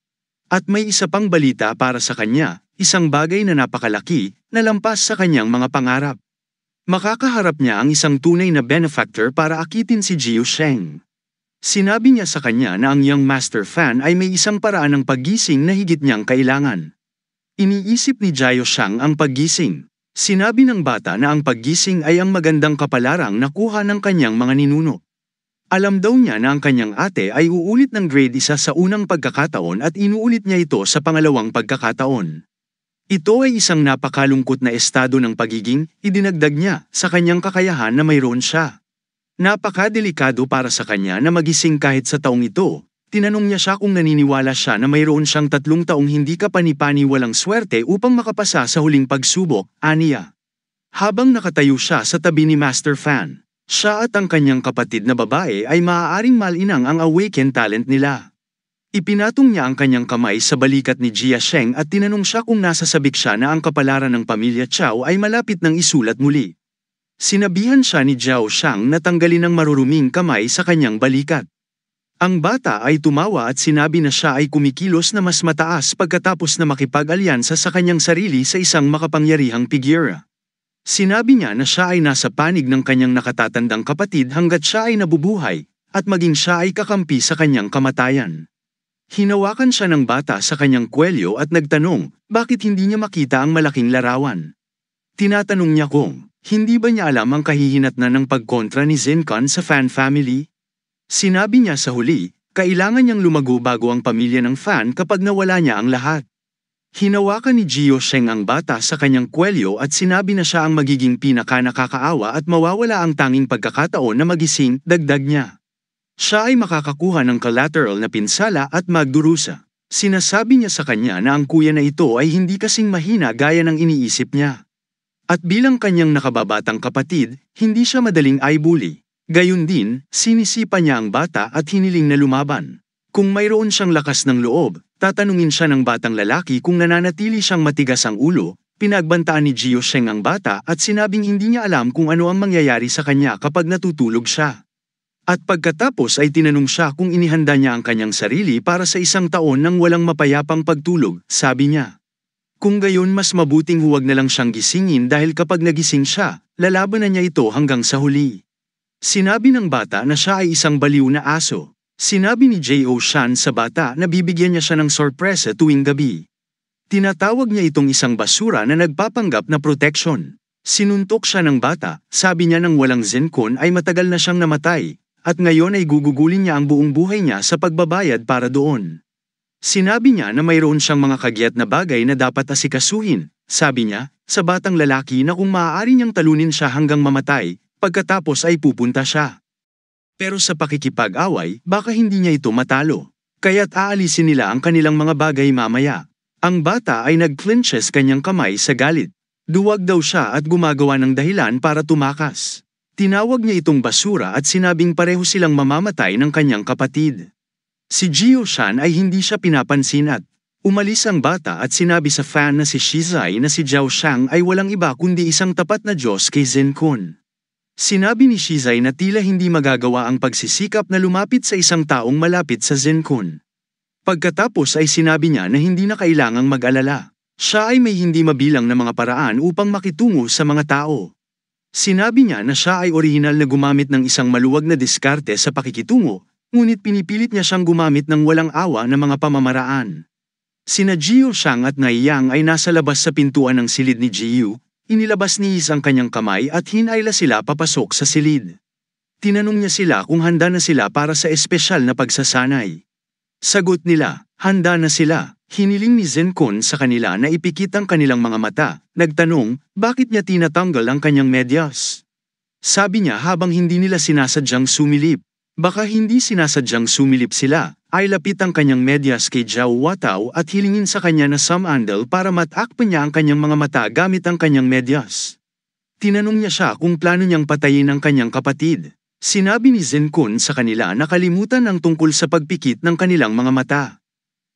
At may isa pang balita para sa kanya, isang bagay na napakalaki, na lampas sa kanyang mga pangarap. Makakaharap niya ang isang tunay na benefactor para akitin si Jiu Sheng. Sinabi niya sa kanya na ang young master fan ay may isang paraan ng paggising na higit niyang kailangan. Iniisip ni Jiao Shang ang paggising. Sinabi ng bata na ang paggising ay ang magandang kapalarang nakuha ng kanyang mga ninuno. Alam daw niya na ang kanyang ate ay uulit ng grade 1 sa unang pagkakataon at inuulit niya ito sa pangalawang pagkakataon. Ito ay isang napakalungkot na estado ng pagiging, idinagdag niya, sa kanyang kakayahan na mayroon siya. Napakadelikado para sa kanya na magising kahit sa taong ito. Tinanong niya siya kung naniniwala siya na mayroon siyang 3 taong hindi kapani-pani walang swerte upang makapasa sa huling pagsubok, aniya. Habang nakatayo siya sa tabi ni Master Fan, siya at ang kanyang kapatid na babae ay maaaring malinang ang awakened talent nila. Ipinatong niya ang kanyang kamay sa balikat ni Jia Sheng at tinanong siya kung nasasabik siya na ang kapalaran ng pamilya Chow ay malapit ng isulat muli. Sinabihan siya ni Jiao Shang na tanggalin ang maruruming kamay sa kanyang balikat. Ang bata ay tumawa at sinabi na siya ay kumikilos na mas mataas pagkatapos na makipag-alyansa sa kanyang sarili sa isang makapangyarihang figura. Sinabi niya na siya ay nasa panig ng kanyang nakatatandang kapatid hanggat siya ay nabubuhay, at maging siya ay kakampi sa kanyang kamatayan. Hinawakan siya ng bata sa kanyang kwelyo at nagtanong, bakit hindi niya makita ang malaking larawan. Tinatanong niya kung, hindi ba niya alam ang kahihinatnan ng pagkontra ni Zenkan sa fan family? Sinabi niya sa huli, kailangan niyang lumago bago ang pamilya ng fan kapag nawala niya ang lahat. Hinawakan ni Jiao Sheng ang bata sa kanyang kwelyo at sinabi na siya ang magiging pinaka-nakakaawa at mawawala ang tanging pagkakataon na magising, dagdag niya. Siya ay makakakuha ng collateral na pinsala at magdurusa. Sinasabi niya sa kanya na ang kuya na ito ay hindi kasing mahina gaya ng iniisip niya. At bilang kanyang nakababatang kapatid, hindi siya madaling i-bully. Gayun din, sinisipa niya ang bata at hiniling na lumaban. Kung mayroon siyang lakas ng loob, tatanungin siya ng batang lalaki kung nananatili siyang matigas ang ulo. Pinagbantaan ni Jiao Sheng ang bata at sinabing hindi niya alam kung ano ang mangyayari sa kanya kapag natutulog siya. At pagkatapos ay tinanong siya kung inihanda niya ang kanyang sarili para sa 1 taon ng walang mapayapang pagtulog, sabi niya. Kung gayon mas mabuting huwag na lang siyang gisingin dahil kapag nagising siya, lalabanan niya ito hanggang sa huli. Sinabi ng bata na siya ay isang baliw na aso. Sinabi ni Jiao Shan sa bata na bibigyan niya siya ng sorpresa tuwing gabi. Tinatawag niya itong isang basura na nagpapanggap na protection. Sinuntok siya ng bata, sabi niya nang walang Zenkon ay matagal na siyang namatay, at ngayon ay gugugulin niya ang buong buhay niya sa pagbabayad para doon. Sinabi niya na mayroon siyang mga kagyat na bagay na dapat asikasuhin, sabi niya, sa batang lalaki na kung maaari niyang talunin siya hanggang mamatay, pagkatapos ay pupunta siya. Pero sa pakikipag-away, baka hindi niya ito matalo. Kaya't aalisin nila ang kanilang mga bagay mamaya. Ang bata ay nag-clenches kanyang kamay sa galit. Duwag daw siya at gumagawa ng dahilan para tumakas. Tinawag niya itong basura at sinabing pareho silang mamamatay ng kanyang kapatid. Si Jiao Shan ay hindi siya pinapansin at umalis ang bata at sinabi sa fan na si Shizai na si Jiao Shang ay walang iba kundi isang tapat na Diyos kay Zenkon. Sinabi ni Shizai na tila hindi magagawa ang pagsisikap na lumapit sa isang taong malapit sa Zenkon. Pagkatapos ay sinabi niya na hindi na kailangang mag-alala. Siya ay may hindi mabilang na mga paraan upang makitungo sa mga tao. Sinabi niya na siya ay orihinal na gumamit ng isang maluwag na diskarte sa pakikitungo, ngunit pinipilit niya siyang gumamit ng walang awa na mga pamamaraan. Sina Jiu Shang at Nai Yang ay nasa labas sa pintuan ng silid ni Jiu, inilabas ni Is ang kanyang kamay at hinayla sila papasok sa silid. Tinanong niya sila kung handa na sila para sa espesyal na pagsasanay. Sagot nila, handa na sila. Hiniling ni Zenkun sa kanila na ipikit ang kanilang mga mata. Nagtanong, bakit niya tinatanggal ang kanyang medyas? Sabi niya habang hindi nila sinasadyang sumilip. Baka hindi sinasadyang sumilip sila, ay lapit ang kanyang medyas kay Zhao Watao at hilingin sa kanya na sumandal para matakpan niya ang kanyang mga mata gamit ang kanyang medyas. Tinanong niya siya kung plano niyang patayin ang kanyang kapatid. Sinabi ni Zenkun sa kanila na kalimutan ang tungkol sa pagpikit ng kanilang mga mata.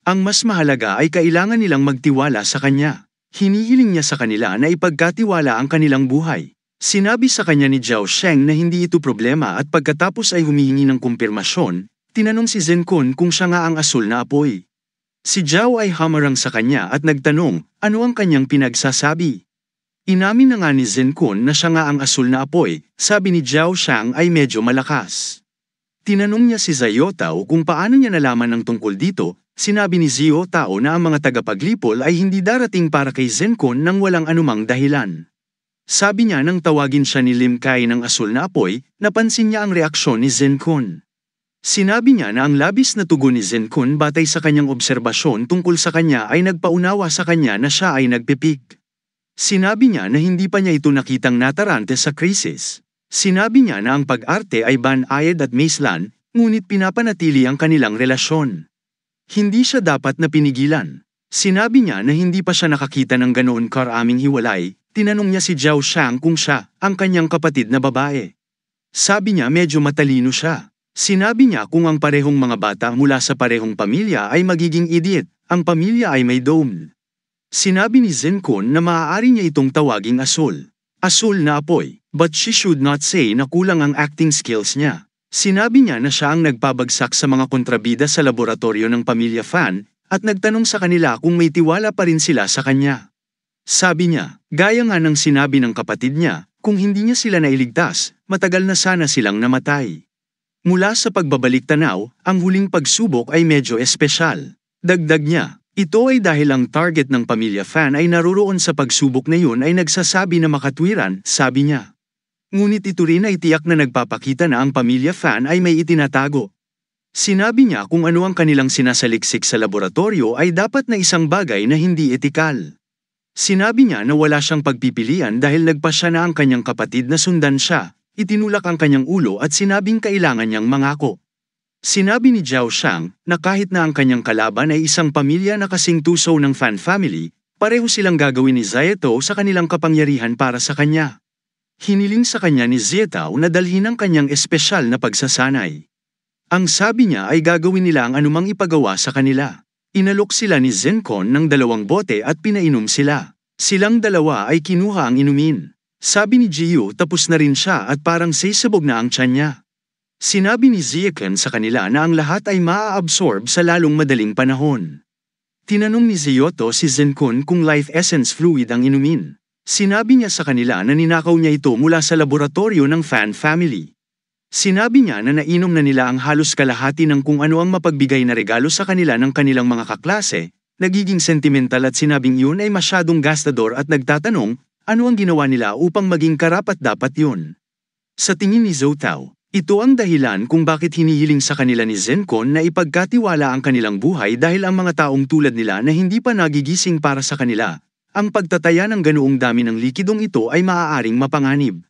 Ang mas mahalaga ay kailangan nilang magtiwala sa kanya. Hinihiling niya sa kanila na ipagkatiwala ang kanilang buhay. Sinabi sa kanya ni Zhao Sheng na hindi ito problema at pagkatapos ay humihingi ng kumpirmasyon, tinanong si Zenkun kung siya nga ang asul na apoy. Si Zhao ay hamarang sa kanya at nagtanong, ano ang kanyang pinagsasabi? Inamin na nga ni Zenkun na siya nga ang asul na apoy, sabi ni Zhao Shang ay medyo malakas. Tinanong niya si Ziyotao kung paano niya nalaman ang tungkol dito. Sinabi ni Ziyotao na ang mga tagapaglipol ay hindi darating para kay Zenkun nang walang anumang dahilan. Sabi niya nang tawagin siya ni Lim Kai ng asul na apoy, napansin niya ang reaksyon ni Zenkun. Sinabi niya na ang labis na tugon ni Zenkun batay sa kanyang obserbasyon tungkol sa kanya ay nagpaunawa sa kanya na siya ay nagpipik. Sinabi niya na hindi pa niya ito nakitang natarante sa krisis. Sinabi niya na ang pag-arte ay banayad at maislan, ngunit pinapanatili ang kanilang relasyon. Hindi siya dapat na pinigilan. Sinabi niya na hindi pa siya nakakita ng ganoon karaming hiwalay. Tinanong niya si Zhao Shang kung siya, ang kanyang kapatid na babae. Sabi niya medyo matalino siya. Sinabi niya kung ang parehong mga bata mula sa parehong pamilya ay magiging idiot, ang pamilya ay may dome. Sinabi ni Zenkun na maaari niya itong tawaging asul. Asul na apoy, but she should not say na kulang ang acting skills niya. Sinabi niya na siya ang nagpabagsak sa mga kontrabida sa laboratorio ng pamilya Fan at nagtanong sa kanila kung may tiwala pa rin sila sa kanya. Sabi niya, gaya nga ng sinabi ng kapatid niya, kung hindi niya sila nailigtas, matagal na sana silang namatay. Mula sa pagbabalik tanaw, ang huling pagsubok ay medyo espesyal. Dagdag niya, ito ay dahil ang target ng pamilya Fan ay naroroon sa pagsubok na yun ay nagsasabi na makatwiran, sabi niya. Ngunit ito rin ay tiyak na nagpapakita na ang pamilya Fan ay may itinatago. Sinabi niya kung ano ang kanilang sinasaliksik sa laboratorio ay dapat na isang bagay na hindi etikal. Sinabi niya na wala siyang pagpipilian dahil nagpasya na ang kanyang kapatid na sundan siya, itinulak ang kanyang ulo at sinabing kailangan niyang mangako. Sinabi ni Zhao Shang na kahit na ang kanyang kalaban ay isang pamilya na kasing tuso ng Fan family, pareho silang gagawin ni Ziyotao sa kanilang kapangyarihan para sa kanya. Hiniling sa kanya ni Ziyotao na dalhin ang kanyang espesyal na pagsasanay. Ang sabi niya ay gagawin nila ang anumang ipagawa sa kanila. Inalok sila ni Zenkun ng 2 bote at pinainom sila. Silang dalawa ay kinuha ang inumin. Sabi ni Jiu tapos na rin siya at parang sisabog na ang tiyan niya. Sinabi ni Zenkun sa kanila na ang lahat ay maa-absorb sa lalong madaling panahon. Tinanong ni Ziyotao si Zenkun kung life essence fluid ang inumin. Sinabi niya sa kanila na ninakaw niya ito mula sa laboratorio ng Fan family. Sinabi niya na nainom na nila ang halos kalahati ng kung ano ang mapagbigay na regalo sa kanila ng kanilang mga kaklase, nagiging sentimental at sinabing yun ay masyadong gastador at nagtatanong, ano ang ginawa nila upang maging karapat-dapat yun. Sa tingin ni Ziyotao, ito ang dahilan kung bakit hinihiling sa kanila ni Zenkun na ipagkatiwala ang kanilang buhay dahil ang mga taong tulad nila na hindi pa nagigising para sa kanila. Ang pagtataya ng ganoong dami ng likidong ito ay maaaring mapanganib.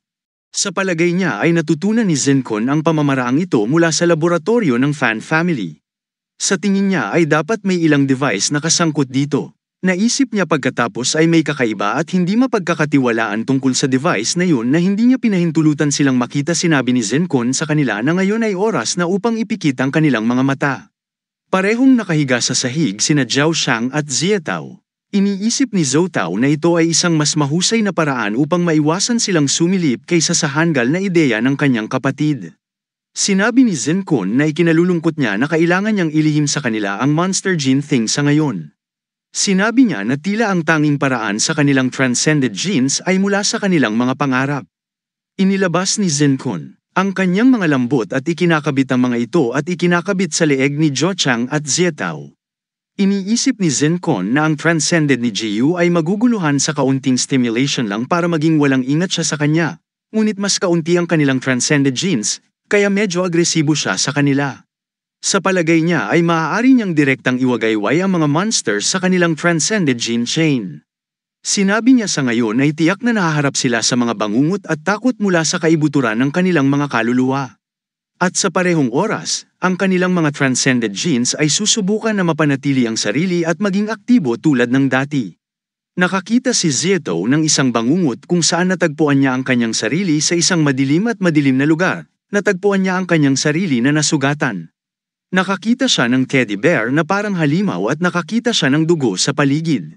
Sa palagay niya ay natutunan ni Zenkun ang pamamaraang ito mula sa laboratorio ng Fan family. Sa tingin niya ay dapat may ilang device na kasangkot dito. Naisip niya pagkatapos ay may kakaiba at hindi mapagkakatiwalaan tungkol sa device na yun na hindi niya pinahintulutan silang makita. Sinabi ni Zenkun sa kanila na ngayon ay oras na upang ipikit ang kanilang mga mata. Parehong nakahiga sa sahig sina Zhao Shang at Ziyotao. Iniisip ni Ziyotao na ito ay isang mas mahusay na paraan upang maiwasan silang sumilip kaysa sa hanggal na ideya ng kanyang kapatid. Sinabi ni Zenkun na ikinalulungkot niya na kailangan niyang ilihim sa kanila ang monster gene thing sa ngayon. Sinabi niya na tila ang tanging paraan sa kanilang transcended genes ay mula sa kanilang mga pangarap. Inilabas ni Zenkun ang kanyang mga lambot at ikinakabit ang mga ito at ikinakabit sa leeg ni Jochang at Zietao. Iniisip ni Zenkun na ang transcended ni Jiyu ay maguguluhan sa kaunting stimulation lang para maging walang ingat siya sa kanya, ngunit mas kaunti ang kanilang transcended genes, kaya medyo agresibo siya sa kanila. Sa palagay niya ay maaari niyang direktang iwagayway ang mga monsters sa kanilang transcended gene chain. Sinabi niya sa ngayon ay tiyak na nahaharap sila sa mga bangungot at takot mula sa kaibuturan ng kanilang mga kaluluwa. At sa parehong oras, ang kanilang mga transcended genes ay susubukan na mapanatili ang sarili at maging aktibo tulad ng dati. Nakakita si Zieto ng isang bangungot kung saan natagpuan niya ang kanyang sarili sa isang madilim at madilim na lugar, natagpuan niya ang kanyang sarili na nasugatan. Nakakita siya ng teddy bear na parang halimaw at nakakita siya ng dugo sa paligid.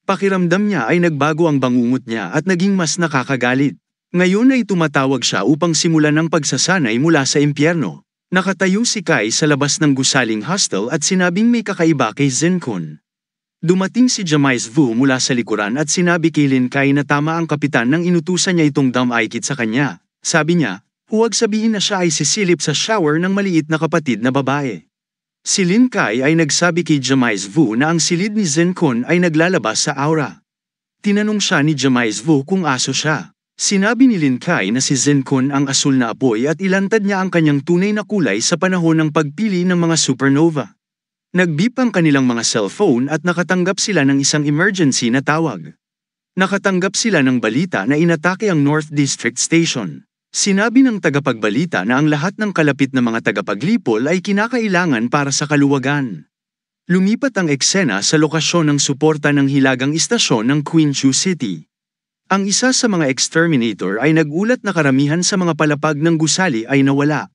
Pakiramdam niya ay nagbago ang bangungot niya at naging mas nakakagalit. Ngayon ay tumatawag siya upang simulan ang pagsasanay mula sa impyerno. Nakatayo si Kai sa labas ng gusaling hostel at sinabing may kakaiba kay Zenkun. Dumating si Jamais Vu mula sa likuran at sinabi kay Lin Kai na tama ang kapitan nang inutusan niya itong damaykit sa kanya. Sabi niya, huwag sabihin na siya ay sisilip sa shower ng maliit na kapatid na babae. Si Lin Kai ay nagsabi kay Jamais Vu na ang silid ni Zenkun ay naglalabas sa aura. Tinanong siya ni Jamais Vu kung aso siya. Sinabi ni Lin Kai na si Zenkun ang asul na apoy at ilantad niya ang kanyang tunay na kulay sa panahon ng pagpili ng mga supernova. Nag-beep ang kanilang mga cellphone at nakatanggap sila ng isang emergency na tawag. Nakatanggap sila ng balita na inatake ang North District Station. Sinabi ng tagapagbalita na ang lahat ng kalapit na mga tagapaglipol ay kinakailangan para sa kaluwagan. Lumipat ang eksena sa lokasyon ng suporta ng hilagang istasyon ng Quinchu City. Ang isa sa mga exterminator ay nagulat na karamihan sa mga palapag ng gusali ay nawala.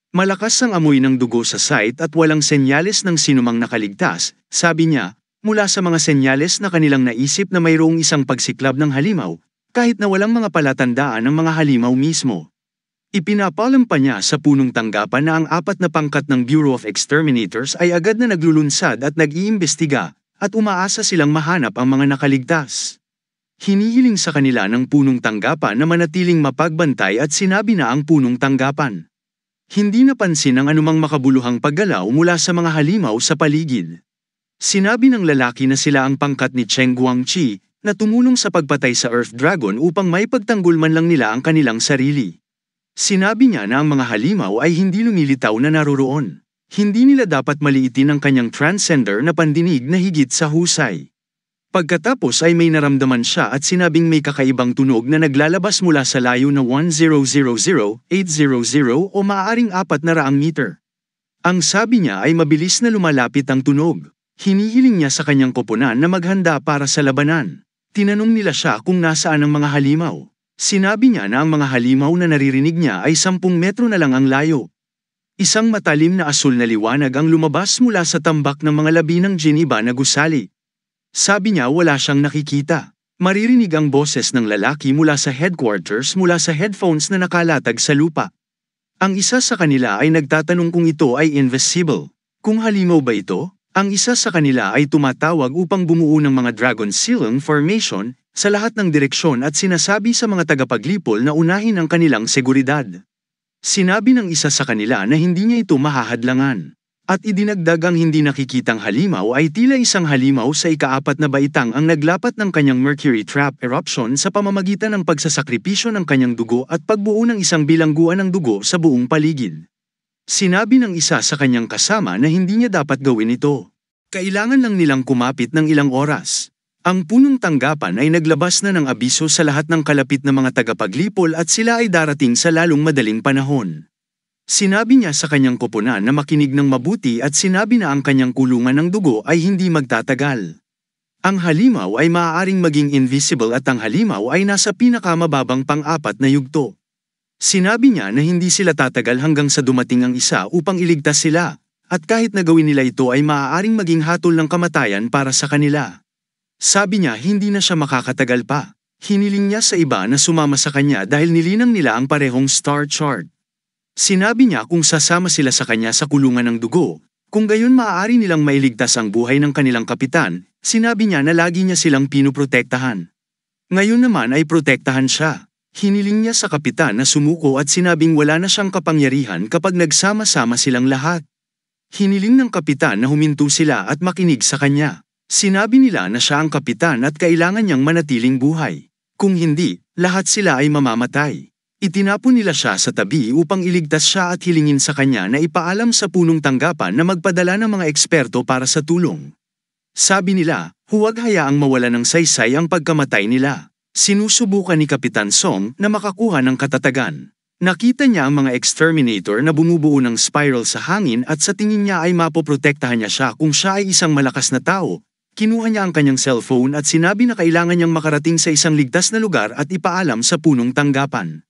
Malakas ang amoy ng dugo sa site at walang senyales ng sinumang nakaligtas, sabi niya, mula sa mga senyales na kanilang naisip na mayroong isang pagsiklab ng halimaw, kahit na walang mga palatandaan ng mga halimaw mismo. Ipinapalam pa niya sa punong tanggapan na ang 4 na pangkat ng Bureau of Exterminators ay agad na naglulunsad at nag-iimbestiga, at umaasa silang mahanap ang mga nakaligtas. Hinihiling sa kanila ng punong tanggapan na manatiling mapagbantay at sinabi na ang punong tanggapan. Hindi napansin ang anumang makabuluhang paggalaw mula sa mga halimaw sa paligid. Sinabi ng lalaki na sila ang pangkat ni Cheng Guangqi, na tumulong sa pagpatay sa Earth Dragon upang may pagtanggol man lang nila ang kanilang sarili. Sinabi niya na ang mga halimaw ay hindi lumilitaw na naroroon. Hindi nila dapat maliitin ang kanyang transcender na pandinig na higit sa husay. Pagkatapos ay may naramdaman siya at sinabing may kakaibang tunog na naglalabas mula sa layo na 1000-800 o maaaring 400 meter. Ang sabi niya ay mabilis na lumalapit ang tunog. Hinihiling niya sa kanyang koponan na maghanda para sa labanan. Tinanong nila siya kung nasaan ang mga halimaw. Sinabi niya na ang mga halimaw na naririnig niya ay 10 metro na lang ang layo. Isang matalim na asul na liwanag ang lumabas mula sa tambak ng mga labi ng Geneva na gusali. Sabi niya wala siyang nakikita. Maririnig ang boses ng lalaki mula sa headquarters mula sa headphones na nakalatag sa lupa. Ang isa sa kanila ay nagtatanong kung ito ay invisible. Kung halimaw ba ito? Ang isa sa kanila ay tumatawag upang bumuo ng mga Dragon Ceiling Formation sa lahat ng direksyon at sinasabi sa mga tagapaglipol na unahin ang kanilang seguridad. Sinabi ng isa sa kanila na hindi niya ito mahahadlangan. At idinagdag ang hindi nakikitang halimaw ay tila isang halimaw sa ika-4 na baitang ang naglapat ng kanyang Mercury Trap eruption sa pamamagitan ng pagsasakripisyo ng kanyang dugo at pagbuo ng isang bilangguan ng dugo sa buong paligid. Sinabi ng isa sa kanyang kasama na hindi niya dapat gawin ito. Kailangan lang nilang kumapit ng ilang oras. Ang punong tanggapan ay naglabas na ng abiso sa lahat ng kalapit na mga tagapaglipol at sila ay darating sa lalong madaling panahon. Sinabi niya sa kanyang koponan na makinig ng mabuti at sinabi na ang kanyang kulungan ng dugo ay hindi magtatagal. Ang halimaw ay maaaring maging invisible at ang halimaw ay nasa pinakamababang pang-4 na yugto. Sinabi niya na hindi sila tatagal hanggang sa dumating ang isa upang iligtas sila, at kahit na gawin nila ito ay maaaring maging hatol ng kamatayan para sa kanila. Sabi niya hindi na siya makakatagal pa. Hiniling niya sa iba na sumama sa kanya dahil nilinang nila ang parehong star chart. Sinabi niya kung sasama sila sa kanya sa kulungan ng dugo, kung gayon maaari nilang mailigtas ang buhay ng kanilang kapitan, sinabi niya na lagi niya silang pinuprotektahan. Ngayon naman ay protektahan siya. Hiniling niya sa kapitan na sumuko at sinabing wala na siyang kapangyarihan kapag nagsama-sama silang lahat. Hiniling ng kapitan na huminto sila at makinig sa kanya. Sinabi nila na siya ang kapitan at kailangan niyang manatiling buhay. Kung hindi, lahat sila ay mamamatay. Itinapon nila siya sa tabi upang iligtas siya at hilingin sa kanya na ipaalam sa punong tanggapan na magpadala ng mga eksperto para sa tulong. Sabi nila, huwag hayaang mawala ng saysay ang pagkamatay nila. Sinusubukan ni Kapitan Song na makakuha ng katatagan. Nakita niya ang mga exterminator na bumubuo ng spiral sa hangin at sa tingin niya ay mapoprotektahan niya siya kung siya ay isang malakas na tao. Kinuha niya ang kanyang cellphone at sinabi na kailangan niyang makarating sa isang ligtas na lugar at ipaalam sa punong tanggapan.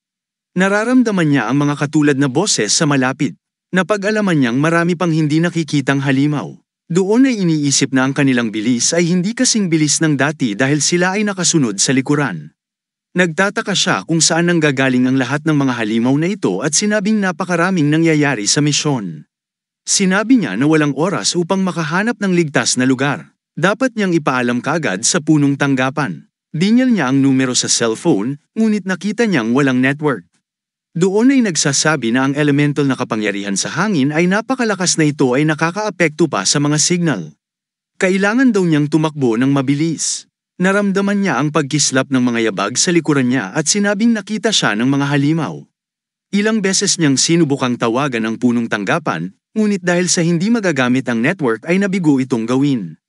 Nararamdaman niya ang mga katulad na boses sa malapit. Napag-alaman niyang marami pang hindi nakikitang halimaw. Doon ay iniisip na ang kanilang bilis ay hindi kasing bilis ng dati dahil sila ay nakasunod sa likuran. Nagtataka siya kung saan nanggagaling ang lahat ng mga halimaw na ito at sinabing napakaraming nangyayari sa misyon. Sinabi niya na walang oras upang makahanap ng ligtas na lugar. Dapat niyang ipaalam kaagad sa punong tanggapan. Dinyal niya ang numero sa cellphone, ngunit nakita niyang walang network. Doon ay nagsasabi na ang elemental na kapangyarihan sa hangin ay napakalakas na ito ay nakakaapekto pa sa mga signal. Kailangan daw niyang tumakbo ng mabilis. Naramdaman niya ang pagkislap ng mga yabag sa likuran niya at sinabing nakita siya ng mga halimaw. Ilang beses niyang sinubukang tawagan ang punong tanggapan, ngunit dahil sa hindi magagamit ang network ay nabigo itong gawin.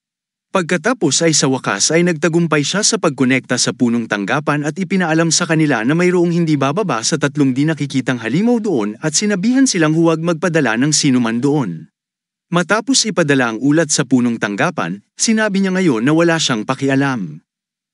Pagkatapos ay sa wakas ay nagtagumpay siya sa pagkonekta sa punong tanggapan at ipinaalam sa kanila na mayroong hindi bababa sa 3 di nakikitang halimaw doon at sinabihan silang huwag magpadala ng sinuman doon. Matapos ipadala ang ulat sa punong tanggapan, sinabi niya ngayon na wala siyang pakialam.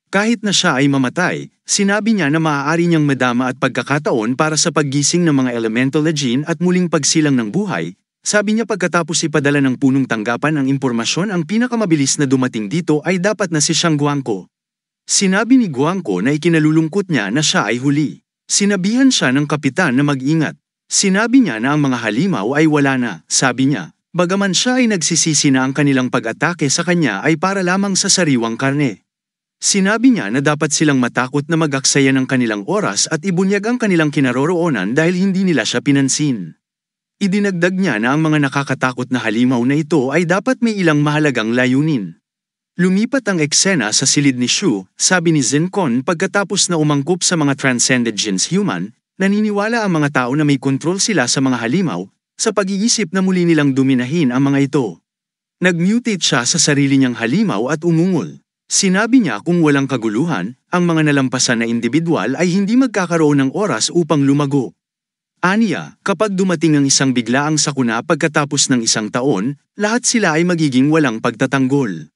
Kahit na siya ay mamatay, sinabi niya na maaari niyang madama at pagkakataon para sa paggising ng mga elemental na gene at muling pagsilang ng buhay. Sabi niya pagkatapos ipadala ng punong tanggapan ang impormasyon ang pinakamabilis na dumating dito ay dapat na si Xiang Guangko. Sinabi ni Guangko na ikinalulungkot niya na siya ay huli. Sinabihan siya ng kapitan na mag-ingat. Sinabi niya na ang mga halimaw ay wala na, sabi niya. Bagaman siya ay nagsisisi na ang kanilang pag-atake sa kanya ay para lamang sa sariwang karne. Sinabi niya na dapat silang matakot na mag-aksaya ng kanilang oras at ibunyag ang kanilang kinaroroonan dahil hindi nila siya pinansin. Idinagdag niya na ang mga nakakatakot na halimaw na ito ay dapat may ilang mahalagang layunin. Lumipat ang eksena sa silid ni Shu, sabi ni Zincon pagkatapos na umangkop sa mga transcended genes human, naniniwala ang mga tao na may kontrol sila sa mga halimaw, sa pag-iisip na muli nilang dominahin ang mga ito. Nag-mutate siya sa sarili niyang halimaw at umungol. Sinabi niya kung walang kaguluhan, ang mga nalampasan na individual ay hindi magkakaroon ng oras upang lumago. Aniya, kapag dumating ang isang biglaang sakuna pagkatapos ng isang taon, lahat sila ay magiging walang pagtatanggol.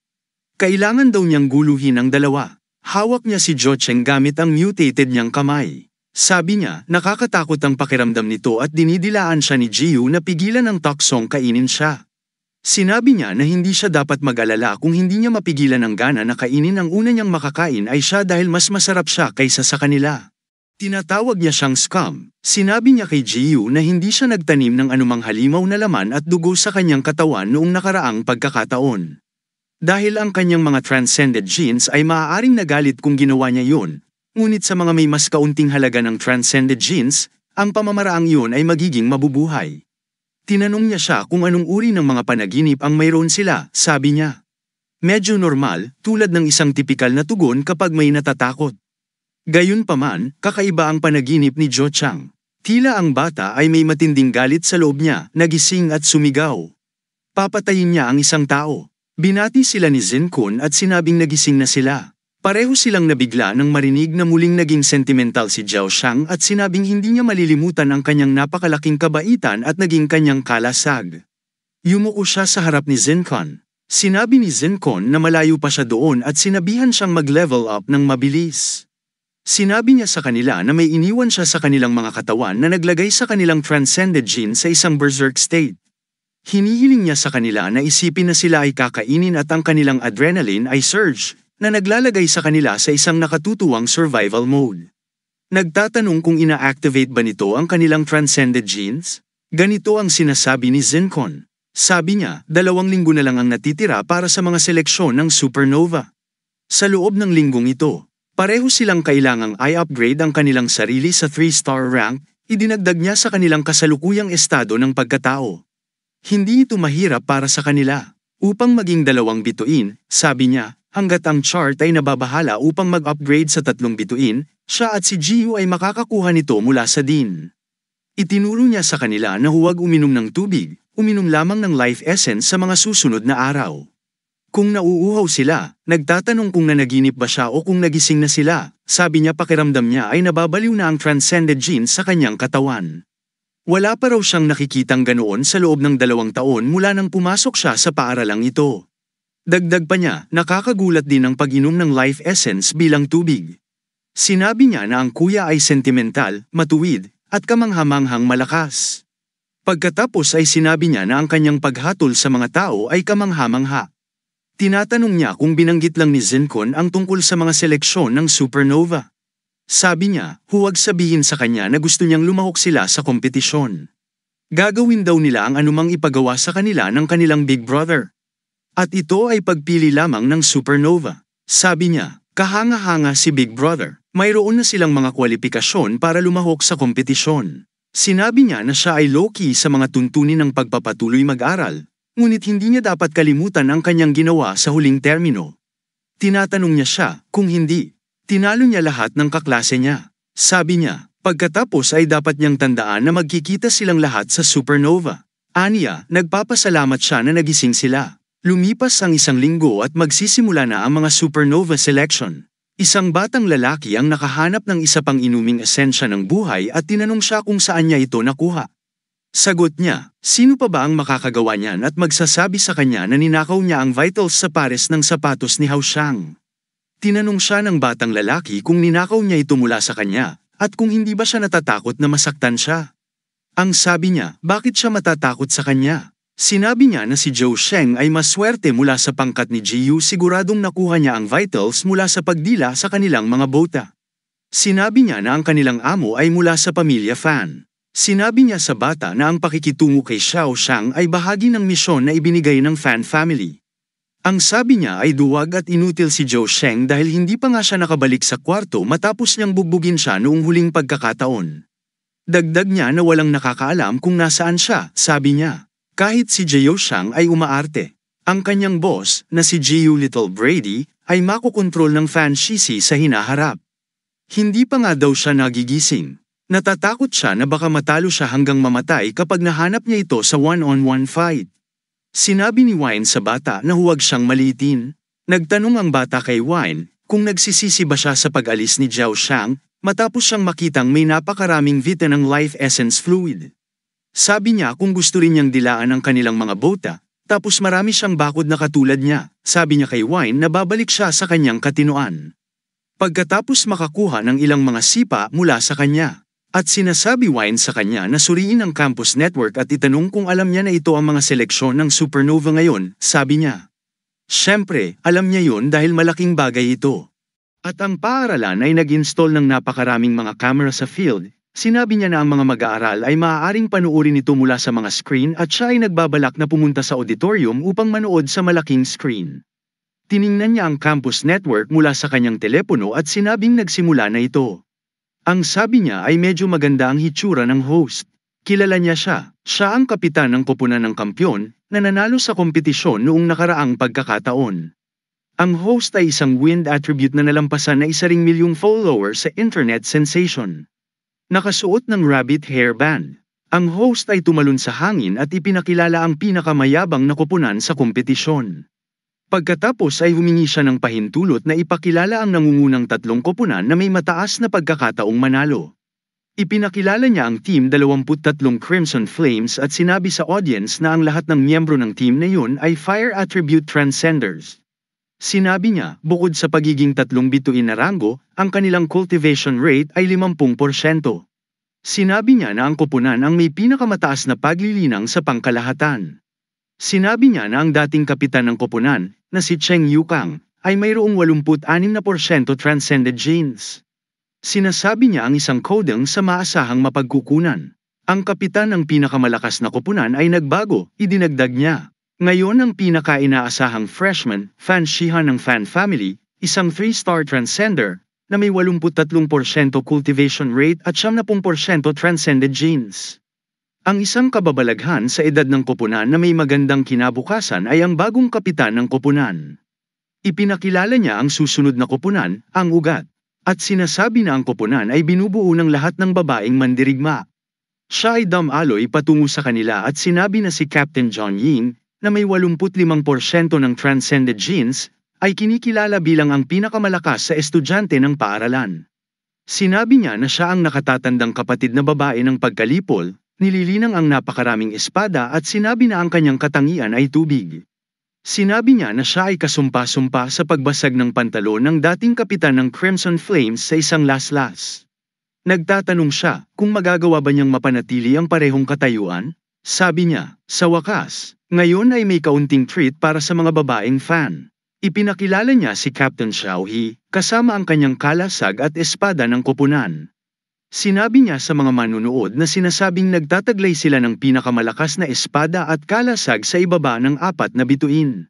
Kailangan daw niyang guluhin ang dalawa. Hawak niya si Zhou Cheng gamit ang mutated niyang kamay. Sabi niya, nakakatakot ang pakiramdam nito at dinidilaan siya ni Jiu na pigilan ang toksong kainin siya. Sinabi niya na hindi siya dapat mag-alala kung hindi niya mapigilan ang gana na kainin ang una niyang makakain ay siya dahil mas masarap siya kaysa sa kanila. Tinatawag niya siyang scum. Sinabi niya kay Jiu na hindi siya nagtanim ng anumang halimaw na laman at dugo sa kanyang katawan noong nakaraang pagkakataon. Dahil ang kanyang mga transcended genes ay maaaring nagalit kung ginawa niya yun, ngunit sa mga may mas kaunting halaga ng transcended genes, ang pamamaraang yun ay magiging mabubuhay. Tinanong niya siya kung anong uri ng mga panaginip ang mayroon sila, sabi niya. Medyo normal, tulad ng isang tipikal na tugon kapag may natatakot. Gayunpaman, kakaiba ang panaginip ni Zhou Chang. Tila ang bata ay may matinding galit sa loob niya, nagising at sumigaw. Papatayin niya ang isang tao. Binati sila ni Zincon at sinabing nagising na sila. Pareho silang nabigla nang marinig na muling naging sentimental si Zhao Xiang at sinabing hindi niya malilimutan ang kanyang napakalaking kabaitan at naging kanyang kalasag. Yumuko siya sa harap ni Zincon. Sinabi ni Zincon na malayo pa siya doon at sinabihan siyang mag-level up ng mabilis. Sinabi niya sa kanila na may iniwan siya sa kanilang mga katawan na naglagay sa kanilang transcended gene sa isang berserk state. Hinihiling niya sa kanila na isipin na sila ay kakainin at ang kanilang adrenaline ay surge, na naglalagay sa kanila sa isang nakatutuwang survival mode. Nagtatanong kung ina-activate ba nito ang kanilang transcended genes? Ganito ang sinasabi ni Zincon. Sabi niya, 2 linggo na lang ang natitira para sa mga seleksyon ng supernova. Sa loob ng linggong ito, pareho silang kailangang i-upgrade ang kanilang sarili sa 3-star rank, idinagdag niya sa kanilang kasalukuyang estado ng pagkatao. Hindi ito mahirap para sa kanila. Upang maging 2 bituin, sabi niya, hanggat ang chart ay nababahala upang mag-upgrade sa 3 bituin, siya at si Jiu ay makakakuha nito mula sa Dean. Itinuro niya sa kanila na huwag uminom ng tubig, uminom lamang ng life essence sa mga susunod na araw. Kung nauuhaw sila, nagtatanong kung nanaginip ba siya o kung nagising na sila, sabi niya pakiramdam niya ay nababaliw na ang transcended genes sa kanyang katawan. Wala pa raw siyang nakikitang ganoon sa loob ng 2 taon mula nang pumasok siya sa paaralang ito. Dagdag pa niya, nakakagulat din ang pag-inom ng life essence bilang tubig. Sinabi niya na ang kuya ay sentimental, matuwid, at kamanghamanghang malakas. Pagkatapos ay sinabi niya na ang kanyang paghatol sa mga tao ay kamangha-mangha. Tinatanong niya kung binanggit lang ni Zencon ang tungkol sa mga seleksyon ng supernova. Sabi niya, huwag sabihin sa kanya na gusto niyang lumahok sila sa kompetisyon. Gagawin daw nila ang anumang ipagawa sa kanila ng kanilang Big Brother. At ito ay pagpili lamang ng supernova. Sabi niya, kahanga-hanga si Big Brother, mayroon na silang mga kwalifikasyon para lumahok sa kompetisyon. Sinabi niya na siya ay low-key sa mga tuntunin ng pagpapatuloy mag-aral, ngunit hindi niya dapat kalimutan ang kanyang ginawa sa huling termino. Tinatanong niya siya, kung hindi, tinalo niya lahat ng kaklase niya. Sabi niya, pagkatapos ay dapat niyang tandaan na magkikita silang lahat sa supernova. Aniya, nagpapasalamat siya na nagising sila. Lumipas ang 1 linggo at magsisimula na ang mga supernova selection. Isang batang lalaki ang nakahanap ng isa pang inuming esensya ng buhay at tinanong siya kung saan niya ito nakuha. Sagot niya, sino pa ba ang makakagawa niyan at magsasabi sa kanya na ninakaw niya ang vitals sa pares ng sapatos ni Hao Xiang. Tinanong siya ng batang lalaki kung ninakaw niya ito mula sa kanya, at kung hindi ba siya natatakot na masaktan siya. Ang sabi niya, bakit siya matatakot sa kanya? Sinabi niya na si Zhou Sheng ay maswerte mula sa pangkat ni Jiu, siguradong nakuha niya ang vitals mula sa pagdila sa kanilang mga bota. Sinabi niya na ang kanilang amo ay mula sa pamilya Fan. Sinabi niya sa bata na ang pakikitungo kay Xiao Xiang ay bahagi ng misyon na ibinigay ng Fan family. Ang sabi niya ay duwag at inutil si Zhou Sheng dahil hindi pa nga siya nakabalik sa kwarto matapos niyang bugbugin siya noong huling pagkakataon. Dagdag niya na walang nakakaalam kung nasaan siya, sabi niya. Kahit si Zhou Xiang ay umaarte. Ang kanyang boss, na si Jiu Little Brady, ay makokontrol ng Fan Shisi sa hinaharap. Hindi pa nga daw siya nagigising. Natatakot siya na baka matalo siya hanggang mamatay kapag nahanap niya ito sa one-on-one fight. Sinabi ni Wine sa bata na huwag siyang maliitin. Nagtanong ang bata kay Wine kung nagsisisi ba siya sa pag-alis ni Zhao Xiang matapos siyang makitang may napakaraming vita ng life essence fluid. Sabi niya kung gusto rin niyang dilaan ang kanilang mga bota, tapos marami siyang bakod na katulad niya. Sabi niya kay Wine na babalik siya sa kanyang katinoan. Pagkatapos makakuha ng ilang mga sipa mula sa kanya. At sinasabi Wine sa kanya na suriin ang campus network at itanong kung alam niya na ito ang mga seleksyon ng supernova ngayon, sabi niya. Siyempre, alam niya yun dahil malaking bagay ito. At ang paaralan ay nag-install ng napakaraming mga camera sa field. Sinabi niya na ang mga mag-aaral ay maaaring panuorin ito mula sa mga screen at siya ay nagbabalak na pumunta sa auditorium upang manood sa malaking screen. Tiningnan niya ang campus network mula sa kanyang telepono at sinabing nagsimula na ito. Ang sabi niya ay medyo maganda ang hitsura ng host. Kilala niya siya. Siya ang kapitan ng koponan ng kampyon na nanalo sa kompetisyon noong nakaraang pagkakataon. Ang host ay isang wind attribute na nalampasan na 1,000,000 followers sa internet sensation. Nakasuot ng rabbit hairband. Ang host ay tumalon sa hangin at ipinakilala ang pinakamayabang na koponan sa kompetisyon. Pagkatapos ay humingi siya ng pahintulot na ipakilala ang nangungunang 3 koponan na may mataas na pagkakataong manalo. Ipinakilala niya ang Team 23 Crimson Flames at sinabi sa audience na ang lahat ng miyembro ng team na yun ay Fire Attribute Transcenders. Sinabi niya, bukod sa pagiging 3 bituin na rango, ang kanilang cultivation rate ay 50%. Sinabi niya na ang koponan ang may pinakamataas na paglilinang sa pangkalahatan. Sinabi niya na ang dating kapitan ng koponan, na si Cheng Yukang, ay mayroong 86% transcended genes. Sinasabi niya ang isang coding sa maasahang mapagkukunan. Ang kapitan ng pinakamalakas na koponan ay nagbago, idinagdag niya. Ngayon ang pinaka-inaasahang freshman, Fan Shihan ng Fan Family, isang 3-star transcender, na may 83% cultivation rate at 70% transcended genes. Ang isang kababalaghan sa edad ng koponan na may magandang kinabukasan ay ang bagong kapitan ng koponan. Ipinakilala niya ang susunod na koponan, ang ugat, at sinasabi na ang koponan ay binubuo ng lahat ng babaeng mandirigma. Siya ay dumaloy patungo sa kanila at sinabi na si Captain John Yin, na may 85% ng transcended genes, ay kinikilala bilang ang pinakamalakas sa estudyante ng paaralan. Sinabi niya na siya ang nakatatandang kapatid na babae ng pagkalipol, nililinang ang napakaraming espada at sinabi na ang kanyang katangian ay tubig. Sinabi niya na siya ay kasumpa-sumpa sa pagbasag ng pantalon ng dating kapitan ng Crimson Flames sa isang laslas. Nagtatanong siya kung magagawa ba niyang mapanatili ang parehong katayuan? Sabi niya, sa wakas, ngayon ay may kaunting treat para sa mga babaeng fan. Ipinakilala niya si Captain Xiao He, kasama ang kanyang kalasag at espada ng koponan. Sinabi niya sa mga manunood na sinasabing nagtataglay sila ng pinakamalakas na espada at kalasag sa ibaba ng 4 na bituin.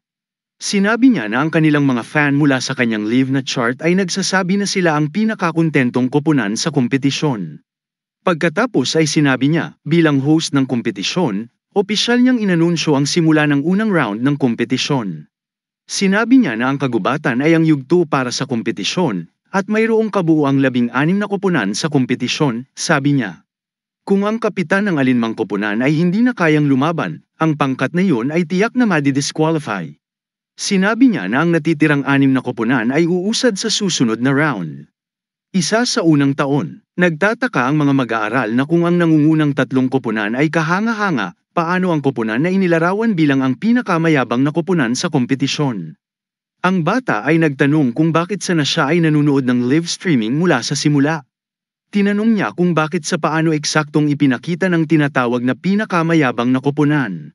Sinabi niya na ang kanilang mga fan mula sa kanyang live na chart ay nagsasabi na sila ang pinakakontentong koponan sa kompetisyon. Pagkatapos ay sinabi niya, bilang host ng kompetisyon, opisyal niyang inanunsyo ang simula ng unang round ng kompetisyon. Sinabi niya na ang kagubatan ay ang yugto para sa kompetisyon, at mayroong kabuuang 16 na koponan sa kompetisyon, sabi niya. Kung ang kapitan ng alinmang koponan ay hindi na kayang lumaban, ang pangkat na yun ay tiyak na madi-disqualify. Sinabi niya na ang natitirang 6 na koponan ay uusad sa susunod na round. Isa sa unang taon, nagtataka ang mga mag-aaral na kung ang nangungunang 3 koponan ay kahanga-hanga, paano ang koponan na inilarawan bilang ang pinakamayabang na koponan sa kompetisyon. Ang bata ay nagtanong kung bakit sana siya ay nanunood ng live streaming mula sa simula. Tinanong niya kung bakit sa paano eksaktong ipinakita ng tinatawag na pinakamayabang na koponan.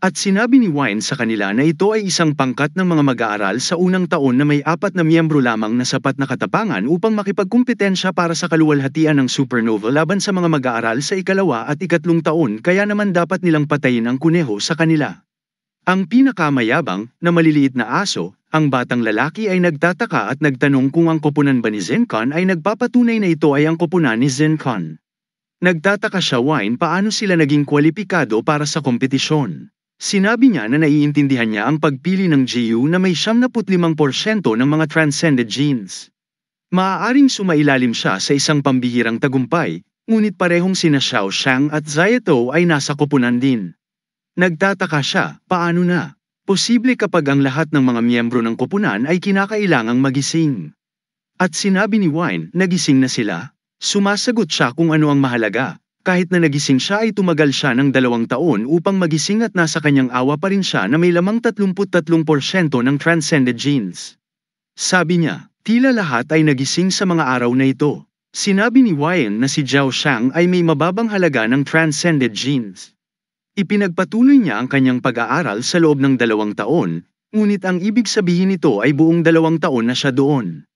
At sinabi ni Wine sa kanila na ito ay isang pangkat ng mga mag-aaral sa unang taon na may 4 na miyembro lamang na sapat na katapangan upang makipagkumpetensya para sa kaluwalhatian ng supernova laban sa mga mag-aaral sa 2 at 3 taon kaya naman dapat nilang patayin ang kuneho sa kanila. Ang pinakamayabang, na maliliit na aso, ang batang lalaki ay nagtataka at nagtanong kung ang koponan ba ni Zencon ay nagpapatunay na ito ay ang koponan ni Zencon. Nagtataka siya Wine paano sila naging kwalipikado para sa kompetisyon. Sinabi niya na naiintindihan niya ang pagpili ng GU na may 75% ng mga transcended genes. Maaaring sumailalim siya sa isang pambihirang tagumpay, ngunit parehong sina Xiao Xiang at Zayato ay nasa koponan din. Nagtataka siya, paano na? Posible kapag ang lahat ng mga miyembro ng koponan ay kinakailangang magising. At sinabi ni Wine, nagising na sila? Sumasagot siya kung ano ang mahalaga. Kahit na nagising siya ay tumagal siya ng 2 taon upang magising at nasa kanyang awa pa rin siya na may lamang 33% ng transcended genes. Sabi niya, tila lahat ay nagising sa mga araw na ito. Sinabi ni Wine na si Zhao Xiang ay may mababang halaga ng transcended genes. Ipinagpatuloy niya ang kanyang pag-aaral sa loob ng 2 taon, ngunit ang ibig sabihin nito ay buong 2 taon na siya doon.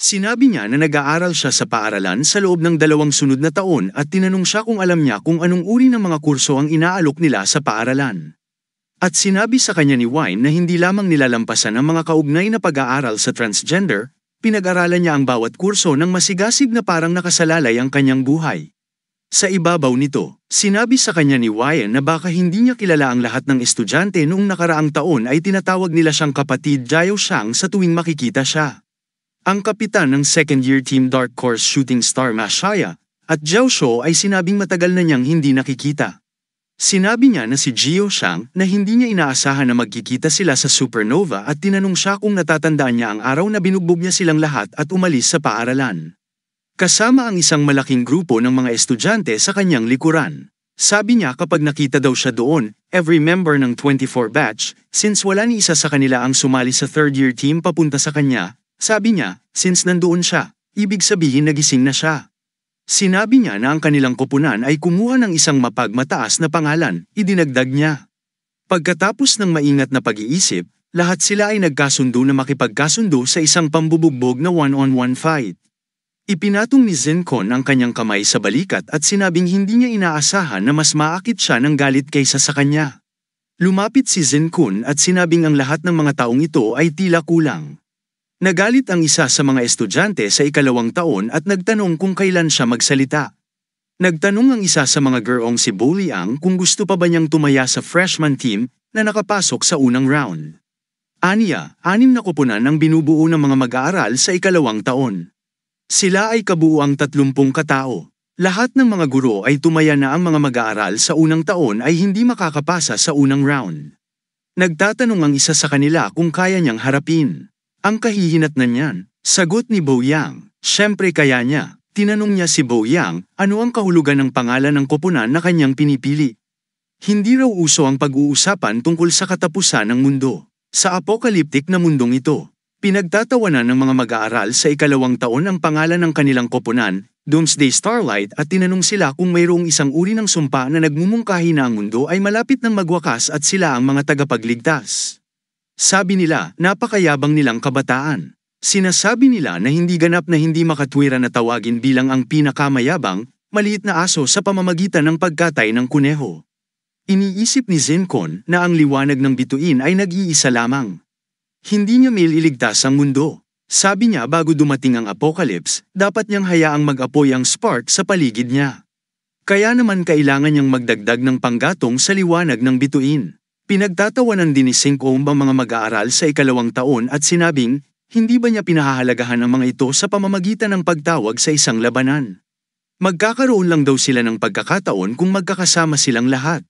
Sinabi niya na nag-aaral siya sa paaralan sa loob ng 2 sunod na taon at tinanong siya kung alam niya kung anong uri ng mga kurso ang inaalok nila sa paaralan. At sinabi sa kanya ni Wine na hindi lamang nilalampasan ang mga kaugnay na pag-aaral sa transgender, pinag-aralan niya ang bawat kurso ng masigasig na parang nakasalalay ang kanyang buhay. Sa ibabaw nito, sinabi sa kanya ni Wine na baka hindi niya kilala ang lahat ng estudyante noong nakaraang taon ay tinatawag nila siyang kapatid Zhao Xiang sa tuwing makikita siya. Ang kapitan ng second-year team Dark Horse Shooting Star Ma Xiaya at Zhao Shou ay sinabing matagal na niyang hindi nakikita. Sinabi niya na si Zhao Xiang na hindi niya inaasahan na magkikita sila sa supernova at tinanong siya kung natatandaan niya ang araw na binugbog niya silang lahat at umalis sa paaralan. Kasama ang isang malaking grupo ng mga estudyante sa kanyang likuran. Sabi niya kapag nakita daw siya doon, every member ng 24 batch, since wala ni isa sa kanila ang sumali sa third-year team papunta sa kanya, sabi niya, since nandoon siya, ibig sabihin nagising na siya. Sinabi niya na ang kanilang koponan ay kumuha ng isang mapagmataas na pangalan, idinagdag niya. Pagkatapos ng maingat na pag-iisip, lahat sila ay nagkasundo na makipagkasundo sa isang pambubugbog na one-on-one fight. Ipinatong ni Zencon ang kanyang kamay sa balikat at sinabing hindi niya inaasahan na mas maakit siya ng galit kaysa sa kanya. Lumapit si Zencon at sinabing ang lahat ng mga taong ito ay tila kulang. Nagalit ang isa sa mga estudyante sa ikalawang taon at nagtanong kung kailan siya magsalita. Nagtanong ang isa sa mga gurong si Bo Liang kung gusto pa ba niyang tumaya sa freshman team na nakapasok sa unang round. Aniya, 6 na koponan ang binubuo ng mga mag-aaral sa ikalawang taon. Sila ay kabuuang 30 katao. Lahat ng mga guro ay tumaya na ang mga mag-aaral sa unang taon ay hindi makakapasa sa unang round. Nagtatanong ang isa sa kanila kung kaya niyang harapin. Ang kahihinatnan niyan, sagot ni Bo Yang, syempre kaya niya. Tinanong niya si Bo Yang, ano ang kahulugan ng pangalan ng koponan na kanyang pinipili. Hindi raw uso ang pag-uusapan tungkol sa katapusan ng mundo. Sa apokaliptik na mundong ito, pinagtatawanan ng mga mag-aaral sa ikalawang taon ang pangalan ng kanilang koponan, Doomsday Starlight, at tinanong sila kung mayroong isang uri ng sumpa na nagmumungkahi na ang mundo ay malapit ng magwakas at sila ang mga tagapagligtas. Sabi nila, napakayabang nilang kabataan. Sinasabi nila na hindi ganap na hindi makatwiran na tawagin bilang ang pinakamayabang, maliit na aso sa pamamagitan ng pagkatay ng kuneho. Iniisip ni Zencon na ang liwanag ng bituin ay nag-iisa lamang. Hindi niya maililigtas ang mundo. Sabi niya bago dumating ang apocalypse, dapat niyang hayaang mag-apoy ang spark sa paligid niya. Kaya naman kailangan niyang magdagdag ng panggatong sa liwanag ng bituin. Pinagtatawanan din ni Zencon ang mga mag-aaral sa ikalawang taon at sinabing, hindi ba niya pinahahalagahan ang mga ito sa pamamagitan ng pagtawag sa isang labanan? Magkakaroon lang daw sila ng pagkakataon kung magkakasama silang lahat.